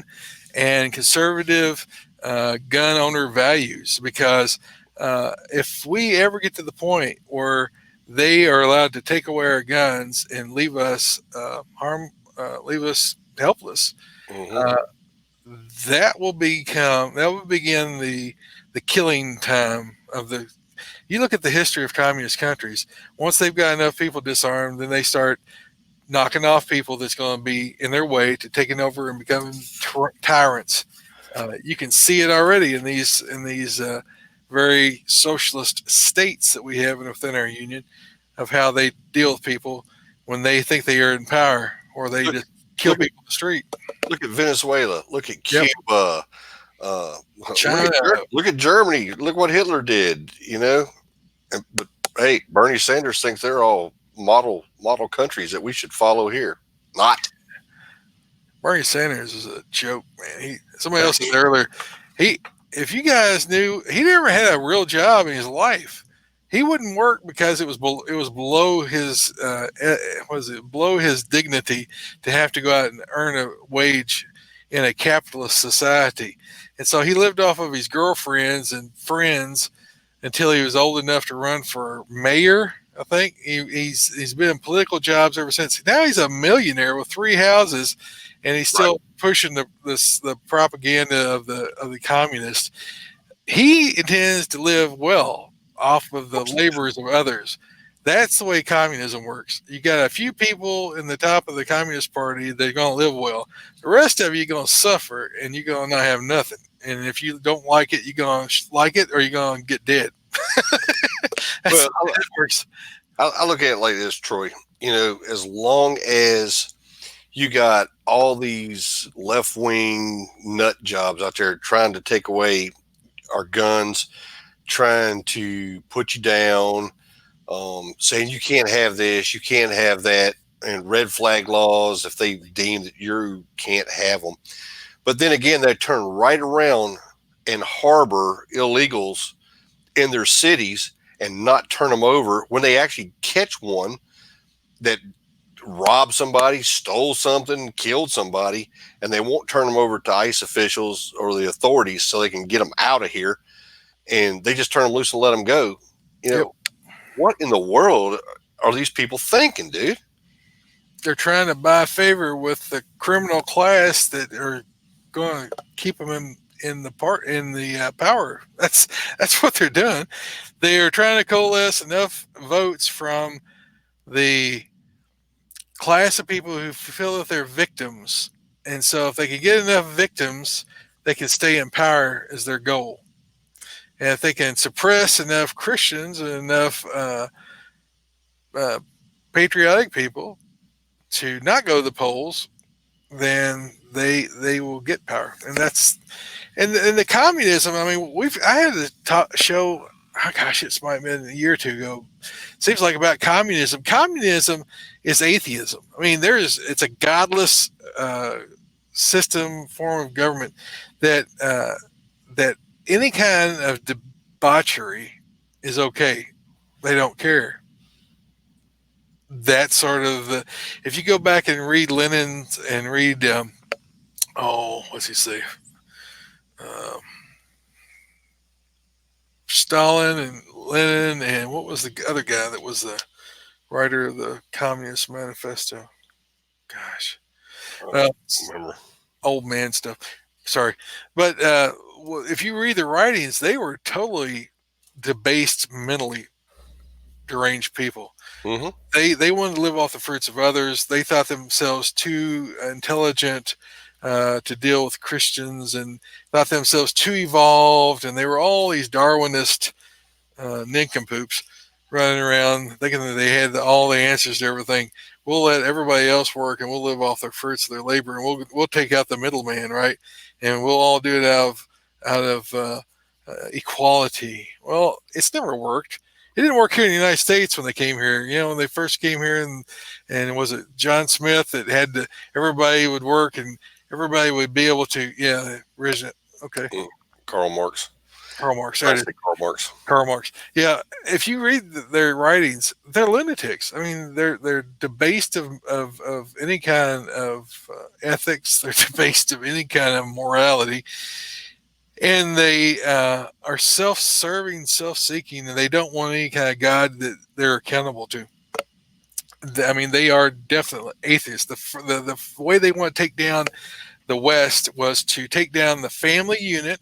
and conservative gun owner values. Because if we ever get to the point where they are allowed to take away our guns and leave us leave us helpless, that will begin the killing time of the. You look at the history of communist countries. Once they've got enough people disarmed, then they start knocking off people that's going to be in their way to taking over and becoming tyrants. You can see it already in these very socialist states that we have within our union, of how they deal with people when they think they are in power, or they just kill people in the street. Look at Venezuela. Look at Cuba. China. Look at Germany. Look what Hitler did. But hey, Bernie Sanders thinks they're all model countries that we should follow here. Not. Bernie Sanders is a joke, man. Somebody else said earlier, if you guys knew, he never had a real job in his life. He wouldn't work because it was below his below his dignity to have to go out and earn a wage in a capitalist society. And so he lived off of his girlfriends and friends until he was old enough to run for mayor. I think he's been in political jobs ever since. Now he's a millionaire with 3 houses, and he's still pushing the propaganda of the communists. He intends to live well off of the labors of others. That's the way communism works. You got a few people in the top of the Communist Party that are going to live well. The rest of you are going to suffer, and you're going to not have nothing. And if you don't like it, you're going to like it, or you're going to get dead. That's Well, the way it works. I look at it like this, Troy. As long as you got all these left wing nut jobs out there trying to take away our guns, trying to put you down, saying you can't have this, you can't have that, and red flag laws if they deem that you can't have them. But then again, they turn right around and harbor illegals in their cities and not turn them over when they actually catch one that robbed somebody, stole something, killed somebody, and they won't turn them over to ICE officials or the authorities so they can get them out of here. And they just turn them loose and let them go. Yep. What in the world are these people thinking, dude? They're trying to buy favor with the criminal class that are going to keep them in the power. That's what they're doing. They are trying to coalesce enough votes from the class of people who feel that they're victims, and so if they can get enough victims, they can stay in power is their goal. And if they can suppress enough Christians and enough patriotic people to not go to the polls, then they will get power. And that's and the communism. I mean, I had a show. Oh gosh, it might have been a year or two ago. Seems like about communism. Communism is atheism. I mean, it's a godless form of government that any kind of debauchery is okay. They don't care. That's sort of if you go back and read Lenin and read what's he say? Stalin and Lenin, and what was the other guy that was the writer of the Communist Manifesto? Gosh, old man stuff. Sorry, but if you read the writings, they were totally debased, mentally deranged people. Mm-hmm. They wanted to live off the fruits of others. They thought themselves too intelligent to deal with Christians, and thought themselves too evolved, and they were all these Darwinist nincompoops running around thinking that they had all the answers to everything. We'll let everybody else work, and we'll live off the fruits of their labor, and we'll take out the middleman, right? And we'll all do it out of equality. Well, it's never worked. It didn't work here in the United States when they came here. When they first came here, and was it John Smith that had everybody would work and everybody would be able to, okay. Karl Marx. Karl Marx. Karl Marx. Yeah. If you read their writings, they're lunatics. I mean, they're debased of any kind of ethics. They're debased of any kind of morality. And they are self-serving, self-seeking, and they don't want any kind of God that they're accountable to. I mean, they are definitely atheists. The way they want to take down the West was to take down the family unit,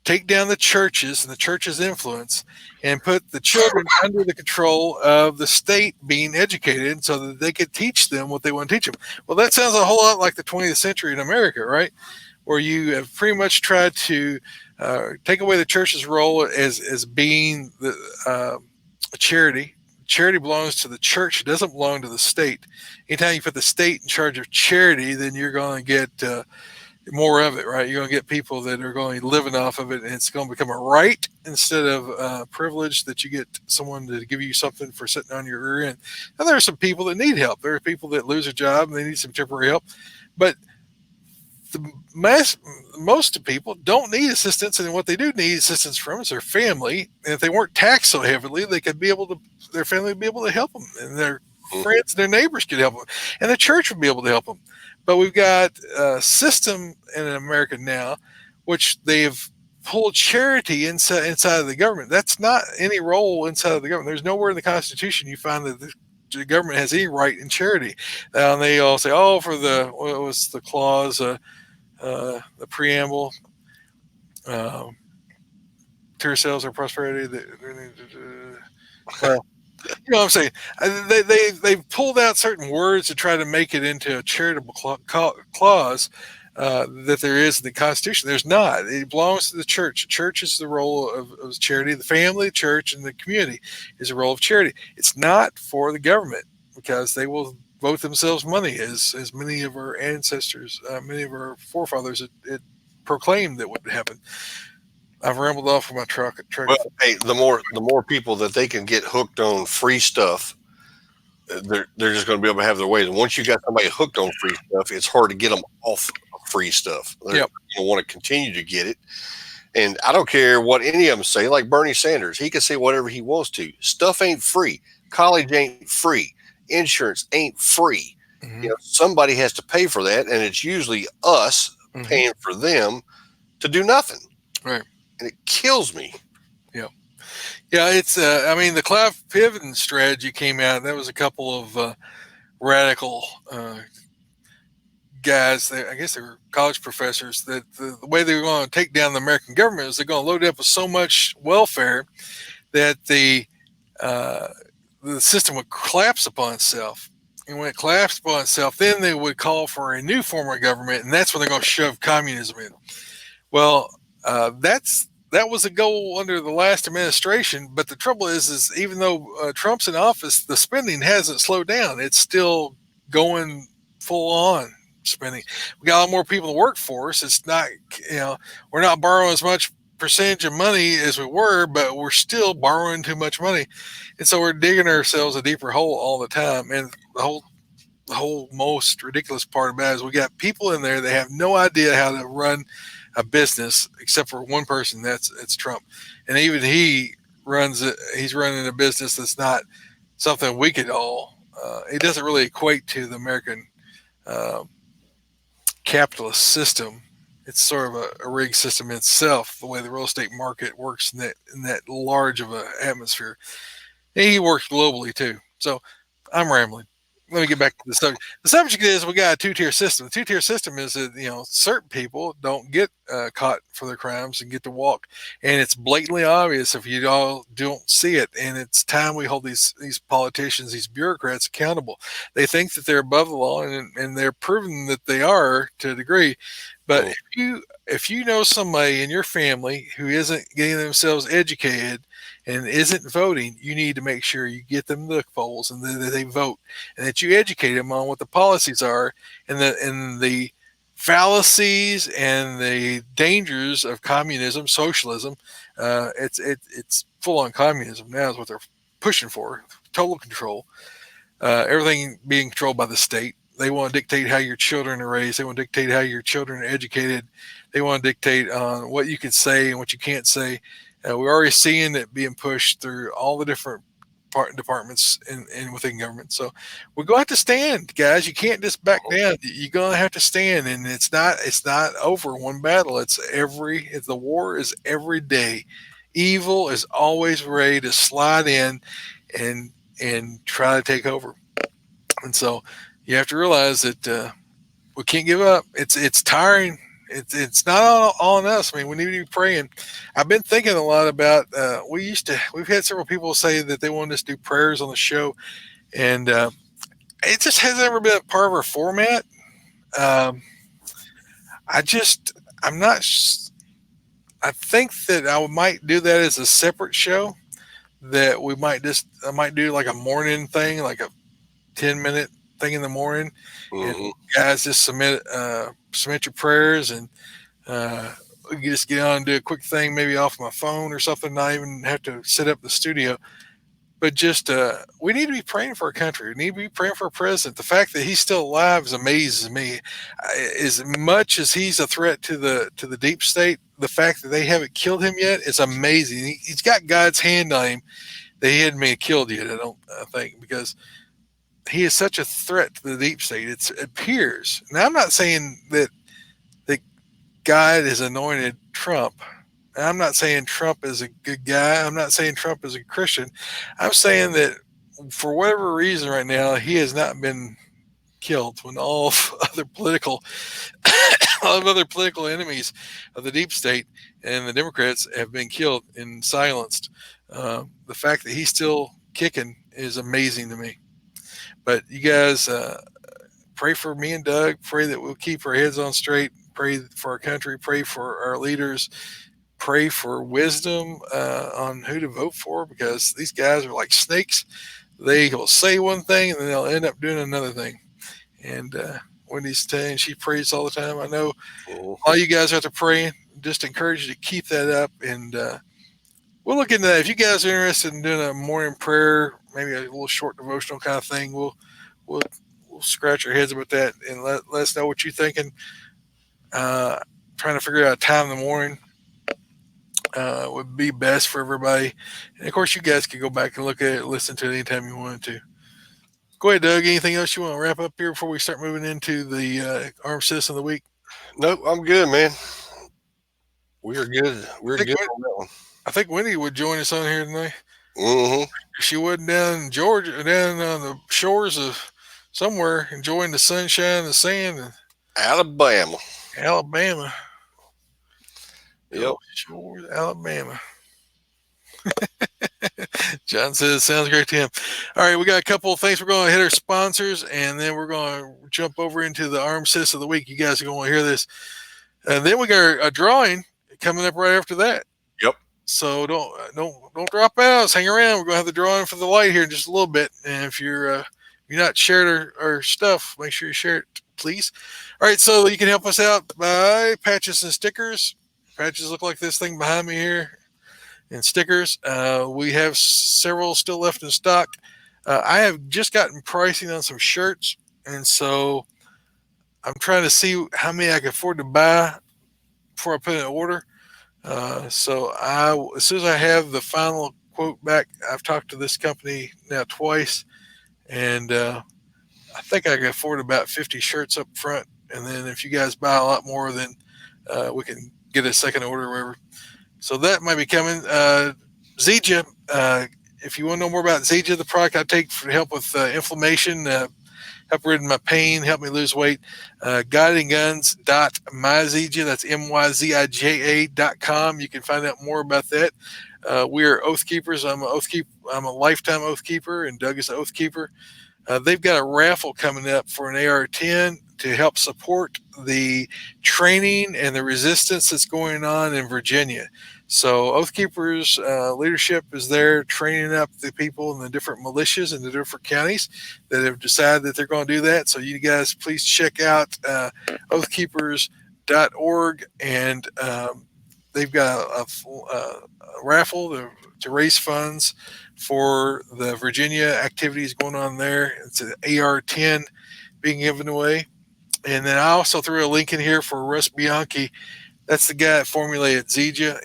take down the churches and the church's influence, and put the children under the control of the state being educated so that they could teach them what they want to teach them. Well, that sounds a whole lot like the 20th century in America, right? Where you have pretty much tried to take away the church's role as being a charity. Charity belongs to the church. It doesn't belong to the state. Anytime you put the state in charge of charity, then you're going to get more of it, right? You're going to get people that are going to be living off of it, and it's going to become a right instead of privilege that you get someone to give you something for sitting on your rear end. Now, there are some people that need help. There are people that lose a job and they need some temporary help, but most people don't need assistance, and what they do need assistance from is their family. And if they weren't taxed so heavily, they could be able to, their family would be able to help them, and their friends, their neighbors could help them, and the church would be able to help them. But we've got a system in America now, which they've pulled charity inside of the government. That's not any role inside of the government. There's nowhere in the Constitution you find that the government has any right in charity. And they all say, "Oh, for what was the clause, the preamble, to ourselves our prosperity." Well, You know what I'm saying? They've pulled out certain words to try to make it into a charitable clause that there is in the Constitution. There's not. It belongs to the church. The church is the role of charity. The family, church, and the community is a role of charity. It's not for the government because they will vote themselves money, as many of our ancestors, many of our forefathers, it proclaimed that would happen. I've rambled off of my truck. Well, hey, the more people that they can get hooked on free stuff, they're just going to be able to have their way. And once you got somebody hooked on free stuff, it's hard to get them off of free stuff. They're Yep. going to want to continue to get it. And I don't care what any of them say. Like Bernie Sanders, he can say whatever he wants to. Stuff ain't free. College ain't free. Insurance ain't free. Mm-hmm. You know, somebody has to pay for that, and it's usually us paying for them to do nothing. Right. And it kills me. Yeah, it's. I mean, the Clive Piven strategy came out. That was a couple of radical guys. I guess they were college professors. That the way they were going to take down the American government is they're going to load it up with so much welfare that the system would collapse upon itself. And when it collapsed upon itself, then they would call for a new form of government, and that's when they're going to shove communism in. Well, that was a goal under the last administration, but the trouble is even though Trump's in office, the spending hasn't slowed down. It's still going full on spending. We got a lot more people in the workforce. It's not, we're not borrowing as much percentage of money as we were, but we're still borrowing too much money, and so we're digging ourselves a deeper hole all the time. And the whole most ridiculous part about it is we got people in there that have no idea how to run a business except for one person. It's Trump, and even he runs it. He's running a business that's not something we could all. It doesn't really equate to the American capitalist system. It's sort of a rigged system itself, the way the real estate market works in that large of an atmosphere. And he works globally too. So I'm rambling. Let me get back to the subject. The subject is we got a two-tier system. The two-tier system is that certain people don't get caught for their crimes and get to walk, and it's blatantly obvious if you all don't see it. And it's time we hold these politicians, these bureaucrats accountable. They think that they're above the law, and they're proving that they are to a degree. But if you know somebody in your family who isn't getting themselves educated and isn't voting, you need to make sure you get them to the polls and that they vote, and that you educate them on what the policies are and the fallacies and the dangers of communism, socialism. It's full on communism now is what they're pushing for, total control, everything being controlled by the state. They want to dictate how your children are raised. They want to dictate how your children are educated. They want to dictate on what you can say and what you can't say. We're already seeing it being pushed through all the different departments and within government. So we're going to have to stand, guys. You can't just back down. You're going to have to stand, and it's not over one battle. The war is every day. Evil is always ready to slide in and try to take over. And so you have to realize that we can't give up. It's tiring. It's not all on us. I mean, we need to be praying. I've been thinking a lot about. We've had several people say that they want us to do prayers on the show, and it just hasn't ever been a part of our format. I'm not. I think that I might do that as a separate show. That I might do like a morning thing, like a 10-minute thing in the morning, and guys just submit your prayers, and we can just get on and do a quick thing, maybe off my phone or something, not even have to set up the studio. But just we need to be praying for our country. We need to be praying for our president. The fact that he's still alive amazes me. As much as he's a threat to the deep state, the fact that they haven't killed him yet is amazing. He's got God's hand on him that he hadn't been killed yet. I think because he is such a threat to the deep state. It appears. Now, I'm not saying that God has anointed Trump. I'm not saying Trump is a good guy. I'm not saying Trump is a Christian. I'm saying that for whatever reason right now, he has not been killed when all other political enemies of the deep state and the Democrats have been killed and silenced. The fact that he's still kicking is amazing to me. But you guys pray for me and Doug. Pray that we'll keep our heads on straight. Pray for our country. Pray for our leaders. Pray for wisdom on who to vote for, because these guys are like snakes. They will say one thing and then they'll end up doing another thing. And Wendy's saying she prays all the time. I know all you guys out there praying. Just encourage you to keep that up. And we'll look into that. If you guys are interested in doing a morning prayer, maybe a little short devotional kind of thing, we'll scratch our heads about that and let us know what you're thinking. Trying to figure out a time in the morning would be best for everybody. And of course, you guys can go back and look at it, listen to it anytime you want to. Go ahead, Doug. Anything else you want to wrap up here before we start moving into the Armed Citizen of the Week? Nope, I'm good, man. We are good. We're good on that one. I think Wendy would join us on here tonight. Mm-hmm. She wasn't down in Georgia, down on the shores of somewhere, enjoying the sunshine, the sand, and Alabama. Yep. Shores, Alabama. John says, sounds great to him. All right, we got a couple of things. We're going to hit our sponsors, and then we're going to jump over into the Armed Citizen of the Week. You guys are going to hear this. And then we got a drawing coming up right after that. Yep. So don't drop out. Hang around. We're going to have the drawing for the light here in just a little bit. And if you're not shared our stuff, make sure you share it, please. All right, so you can help us out by patches and stickers. Patches look like this thing behind me here. And stickers. We have several still left in stock. I have just gotten pricing on some shirts, and so I'm trying to see how many I can afford to buy before I put in an order. So as soon as I have the final quote back, I've talked to this company now twice, and I think I can afford about 50 shirts up front. And then if you guys buy a lot more, then we can get a second order or whatever. So that might be coming. Zija, if you want to know more about Zija, the product I take for help with inflammation, help rid my pain, help me lose weight, guidingguns.myzija, that's myzija.com. You can find out more about that. We are Oath Keepers. I'm a lifetime Oath Keeper, and Doug is an Oath Keeper. They've got a raffle coming up for an AR-10 to help support the training and the resistance that's going on in Virginia. So Oath Keepers leadership is there training up the people in the different militias in the different counties that have decided that they're going to do that. So you guys please check out oathkeepers.org, and they've got a raffle to raise funds for the Virginia activities going on there. It's an AR-10 being given away. And then I also threw a link in here for Russ Bianchi. That's the guy that formulated Zija.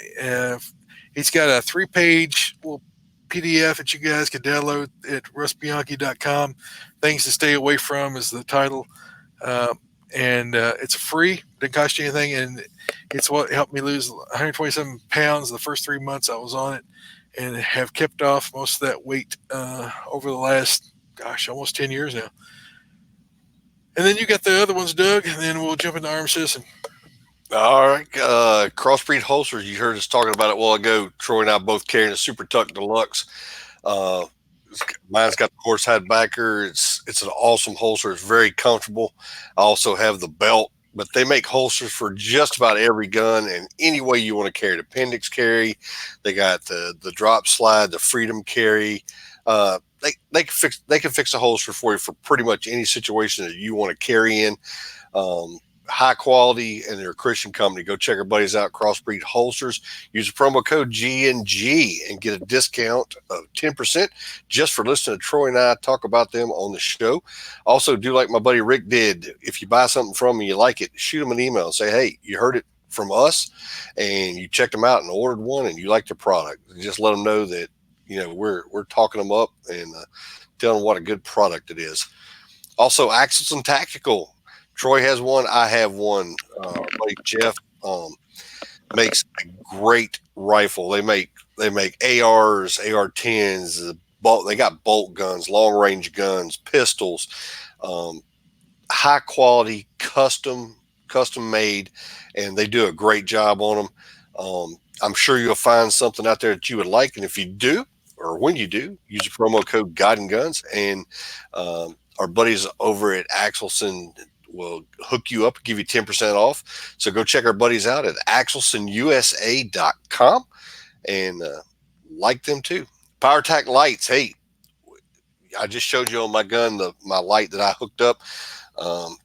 He's got a 3-page little PDF that you guys can download at russbianchi.com. Things to stay away from is the title. And it's free. Didn't cost you anything. And it's what helped me lose 127 pounds the first 3 months I was on it, and have kept off most of that weight over the last, almost 10 years now. And then you got the other ones, Doug, and then we'll jump into Armed Citizen. All right. Crossbreed holsters. You heard us talking about it a while ago. Troy and I both carrying a Super Tuck Deluxe. Mine's got the horsehide backer. It's an awesome holster. It's very comfortable. I also have the belt, but they make holsters for just about every gun and any way you want to carry. The appendix carry. They got the drop slide, the freedom carry. They can fix a holster for you for pretty much any situation that you want to carry in. High quality, and they're a Christian company. Go check our buddies out, Crossbreed Holsters. Use the promo code GNG and get a discount of 10% just for listening to Troy and I talk about them on the show. Also, do like my buddy Rick did. If you buy something from me, you like it, shoot them an email and say, hey, you heard it from us, and you checked them out and ordered one, and you like the product. Just let them know that we're talking them up and telling them what a good product it is. Also, Axis and Tactical. Troy has one. I have one. Our buddy Jeff makes a great rifle. They make ARs, AR-10s. They got bolt guns, long range guns, pistols, high quality, custom made, and they do a great job on them. I'm sure you'll find something out there that you would like, and if you do, or when you do, use the promo code God and Guns, and our buddies over at Axelson will hook you up and give you 10% off. So go check our buddies out at axelsonusa.com and like them too. PowerTac lights. Hey, I just showed you on my gun my light that I hooked up.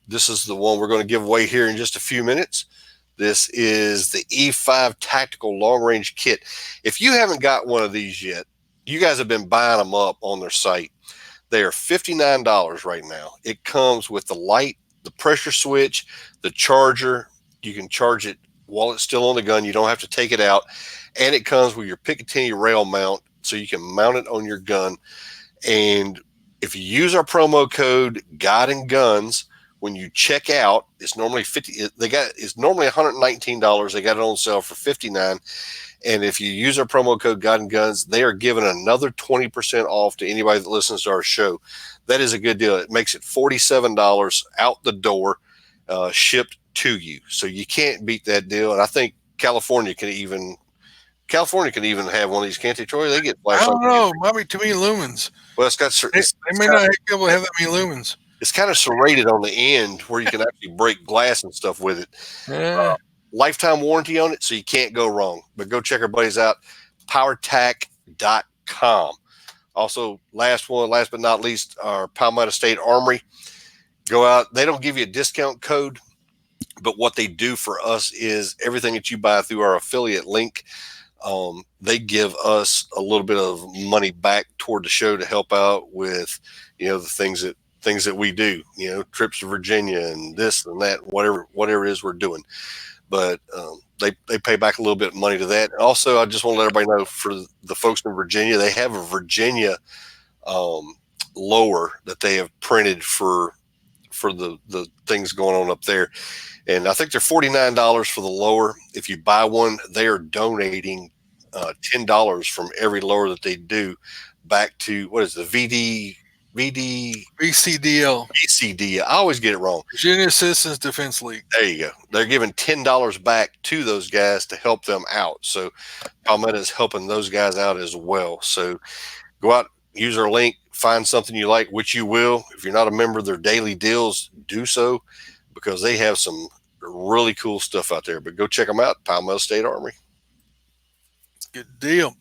This is the one we're going to give away here in just a few minutes. This is the E5 Tactical Long Range Kit. If you haven't got one of these yet, you guys have been buying them up on their site. They are $59 right now. It comes with the light, the pressure switch, the charger. You can charge it while it's still on the gun. You don't have to take it out. And it comes with your Picatinny rail mount, so you can mount it on your gun. And if you use our promo code God and Guns, when you check out, it's normally it's normally $119. They got it on sale for $59. And if you use our promo code God and Guns, they are giving another 20% off to anybody that listens to our show. That is a good deal. It makes it $47 out the door, shipped to you. So you can't beat that deal. And I think California can even have one of these, can't they, Troy? They get I flashlights. don't know. Might be too many lumens. Well, it's got They may not be able to have that many lumens. It's kind of serrated on the end where you can actually break glass and stuff with it. Yeah. Lifetime warranty on it, so you can't go wrong. But go check our buddies out, powertac.com. Also, last but not least, our Palmetto State Armory. Go out. They don't give you a discount code, but what they do for us is everything that you buy through our affiliate link, they give us a little bit of money back toward the show to help out with, the things that we do, trips to Virginia and this and that, whatever it is we're doing. But they pay back a little bit of money to that. Also, I just want to let everybody know, for the folks in Virginia, they have a Virginia lower that they have printed for the things going on up there. And I think they're $49 for the lower. If you buy one, they are donating $10 from every lower that they do back to, what is the VCDL. VCD. I always get it wrong. Virginia Citizens Defense League. There you go. They're giving $10 back to those guys to help them out. So Palmetto is helping those guys out as well. So go out, use our link, find something you like, which you will. If you're not a member of their daily deals, do so, because they have some really cool stuff out there. But go check them out, Palmetto State Armory. Good deal.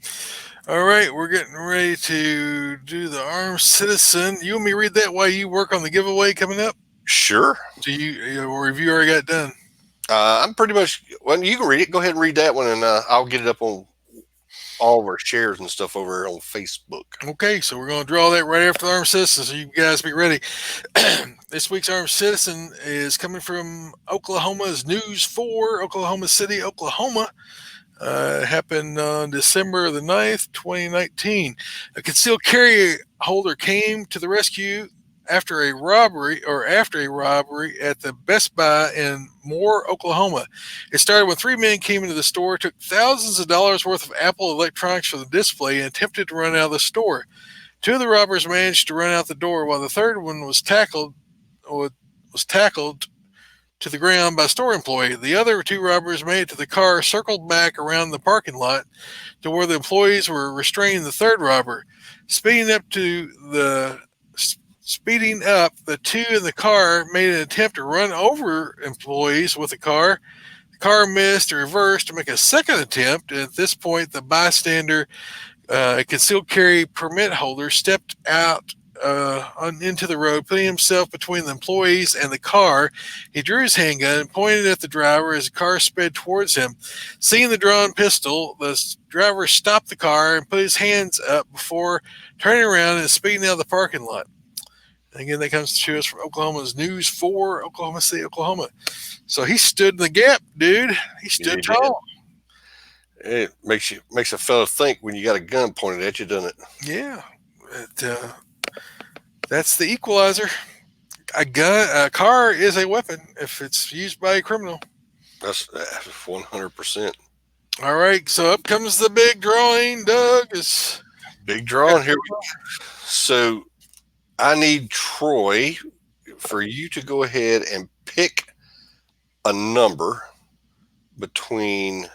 All right, we're getting ready to do the Armed Citizen. You want me to read that while you work on the giveaway coming up? Sure. So or have you already got it done? I'm pretty much, well, you can read it. Go ahead and read that one, and I'll get it up on all of our shares and stuff over here on Facebook. Okay, so we're going to draw that right after the Armed Citizen, so you guys be ready. This week's Armed Citizen is coming from Oklahoma's News 4, Oklahoma City, Oklahoma. Happened on December the 9th, 2019. A concealed carry holder came to the rescue after a robbery at the Best Buy in Moore, Oklahoma. It started when three men came into the store, took thousands of dollars worth of Apple electronics from the display, and attempted to run out of the store. Two of the robbers managed to run out the door, while the third one was tackled to the ground by a store employee. The other two robbers made it to the car, circled back around the parking lot to where the employees were restraining the third robber. Speeding up, the two in the car made an attempt to run over employees with the car. The car missed and reversed to make a second attempt. At this point, the bystander, a concealed carry permit holder, stepped out into the road, putting himself between the employees and the car. He drew his handgun and pointed at the driver as the car sped towards him. Seeing the drawn pistol, the driver stopped the car and put his hands up before turning around and speeding out of the parking lot. And again, that comes to us from Oklahoma's News 4, Oklahoma City, Oklahoma. So he stood in the gap, dude. He stood tall. It makes a fellow think when you got a gun pointed at you, doesn't it? Yeah. That's the equalizer. A car is a weapon if it's used by a criminal. That's 100%. All right, so up comes the big drawing, Doug. Big drawing. Here we go. So I need Troy for you to go ahead and pick a number between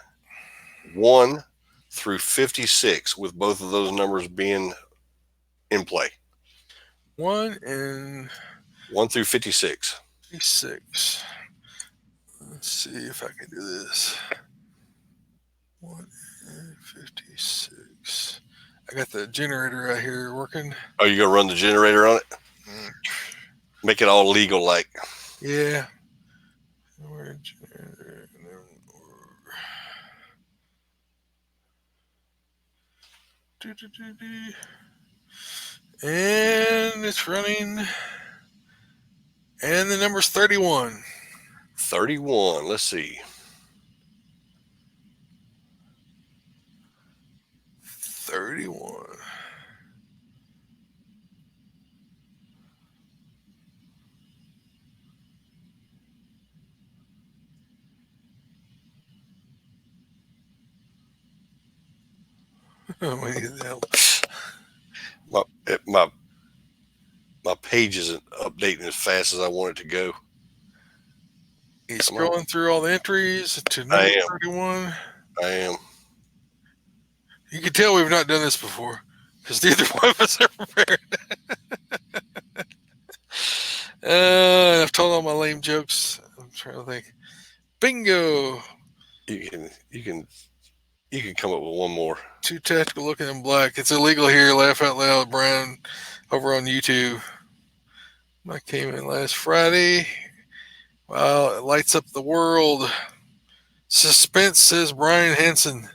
1 through 56, with both of those numbers being in play. 1 and 1 through 56. 56. Let's see if I can do this. 1 and 56. I got the generator right here working. Are you gonna run the generator on it? Make it all legal, like. Yeah. And it's running. And the number's 31. 31. Let's see. 31. What the hell? My page isn't updating as fast as I want it to go. He's scrolling through all the entries to number 31. I am. You can tell we've not done this before because neither one of us are prepared. I've told all my lame jokes. I'm trying to think. Bingo. You can come up with one more. Too tactical looking in black. It's illegal here. Laugh out loud, Brian, over on YouTube. I came in last Friday. Wow, it lights up the world. Suspense, says Brian Hansen.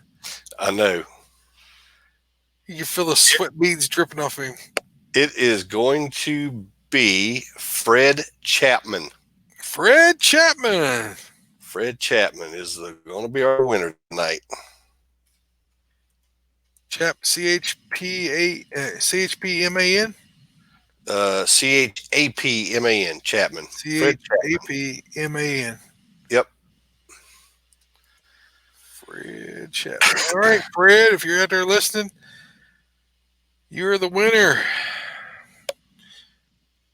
I know. You can feel the sweat beads dripping off him. It is going to be Fred Chapman. Fred Chapman. Fred Chapman is going to be our winner tonight. CHPMAN. CHAPMAN. Chapman. CHAPMAN. Yep. Fred Chapman. All right, Fred, if you're out there listening, you're the winner.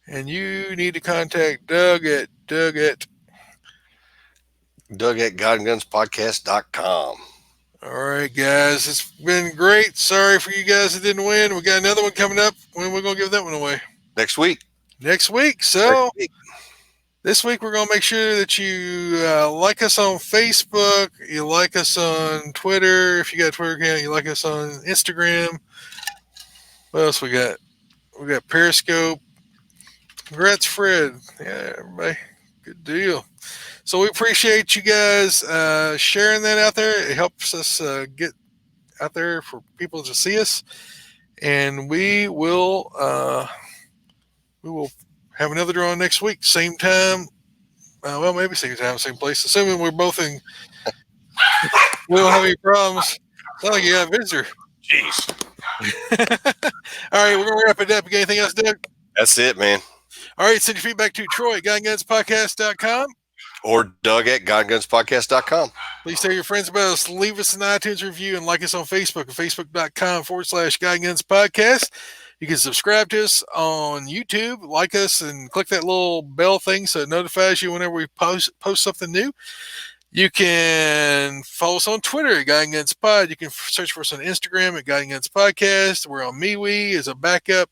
And you need to contact Doug at GodandGunsPodcast.com. All right, guys. It's been great. Sorry for you guys that didn't win. We got another one coming up. When we're going to give that one away? Next week. So this week we're going to make sure that you like us on Facebook. You like us on Twitter. If you got a Twitter account, you like us on Instagram. What else we got? We got Periscope. Congrats, Fred. Yeah, everybody. Good deal. So we appreciate you guys sharing that out there. It helps us get out there for people to see us. And we will have another draw next week, same time. Well, maybe same time, same place. Assuming we're both in. We don't have any problems. It's not like you got a visitor. Jeez. All right, we're gonna wrap it up. You got anything else, Doug? That's it, man. All right, send your feedback to Troy at GodandGunsPodcast.com. Or Doug at GodandGunsPodcast.com. Please tell your friends about us. Leave us an iTunes review and like us on Facebook at Facebook.com/GodandGunsPodcast. You can subscribe to us on YouTube, like us, and click that little bell thing so it notifies you whenever we post something new. You can follow us on Twitter at God and Guns Pod. You can search for us on Instagram at God and Guns Podcast. We're on MeWe as a backup.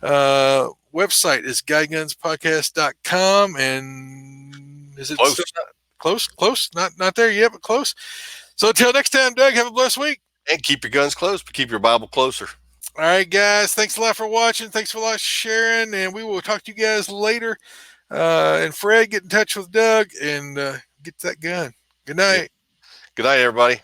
Website is GodandGunsPodcast.com. And is it close? Close? Not there yet, but close. So until next time, Doug, have a blessed week. And keep your guns close, but keep your Bible closer. All right, guys. Thanks a lot for watching. Thanks for sharing. And we will talk to you guys later. And Fred, get in touch with Doug and get that gun. Good night. Good night, everybody.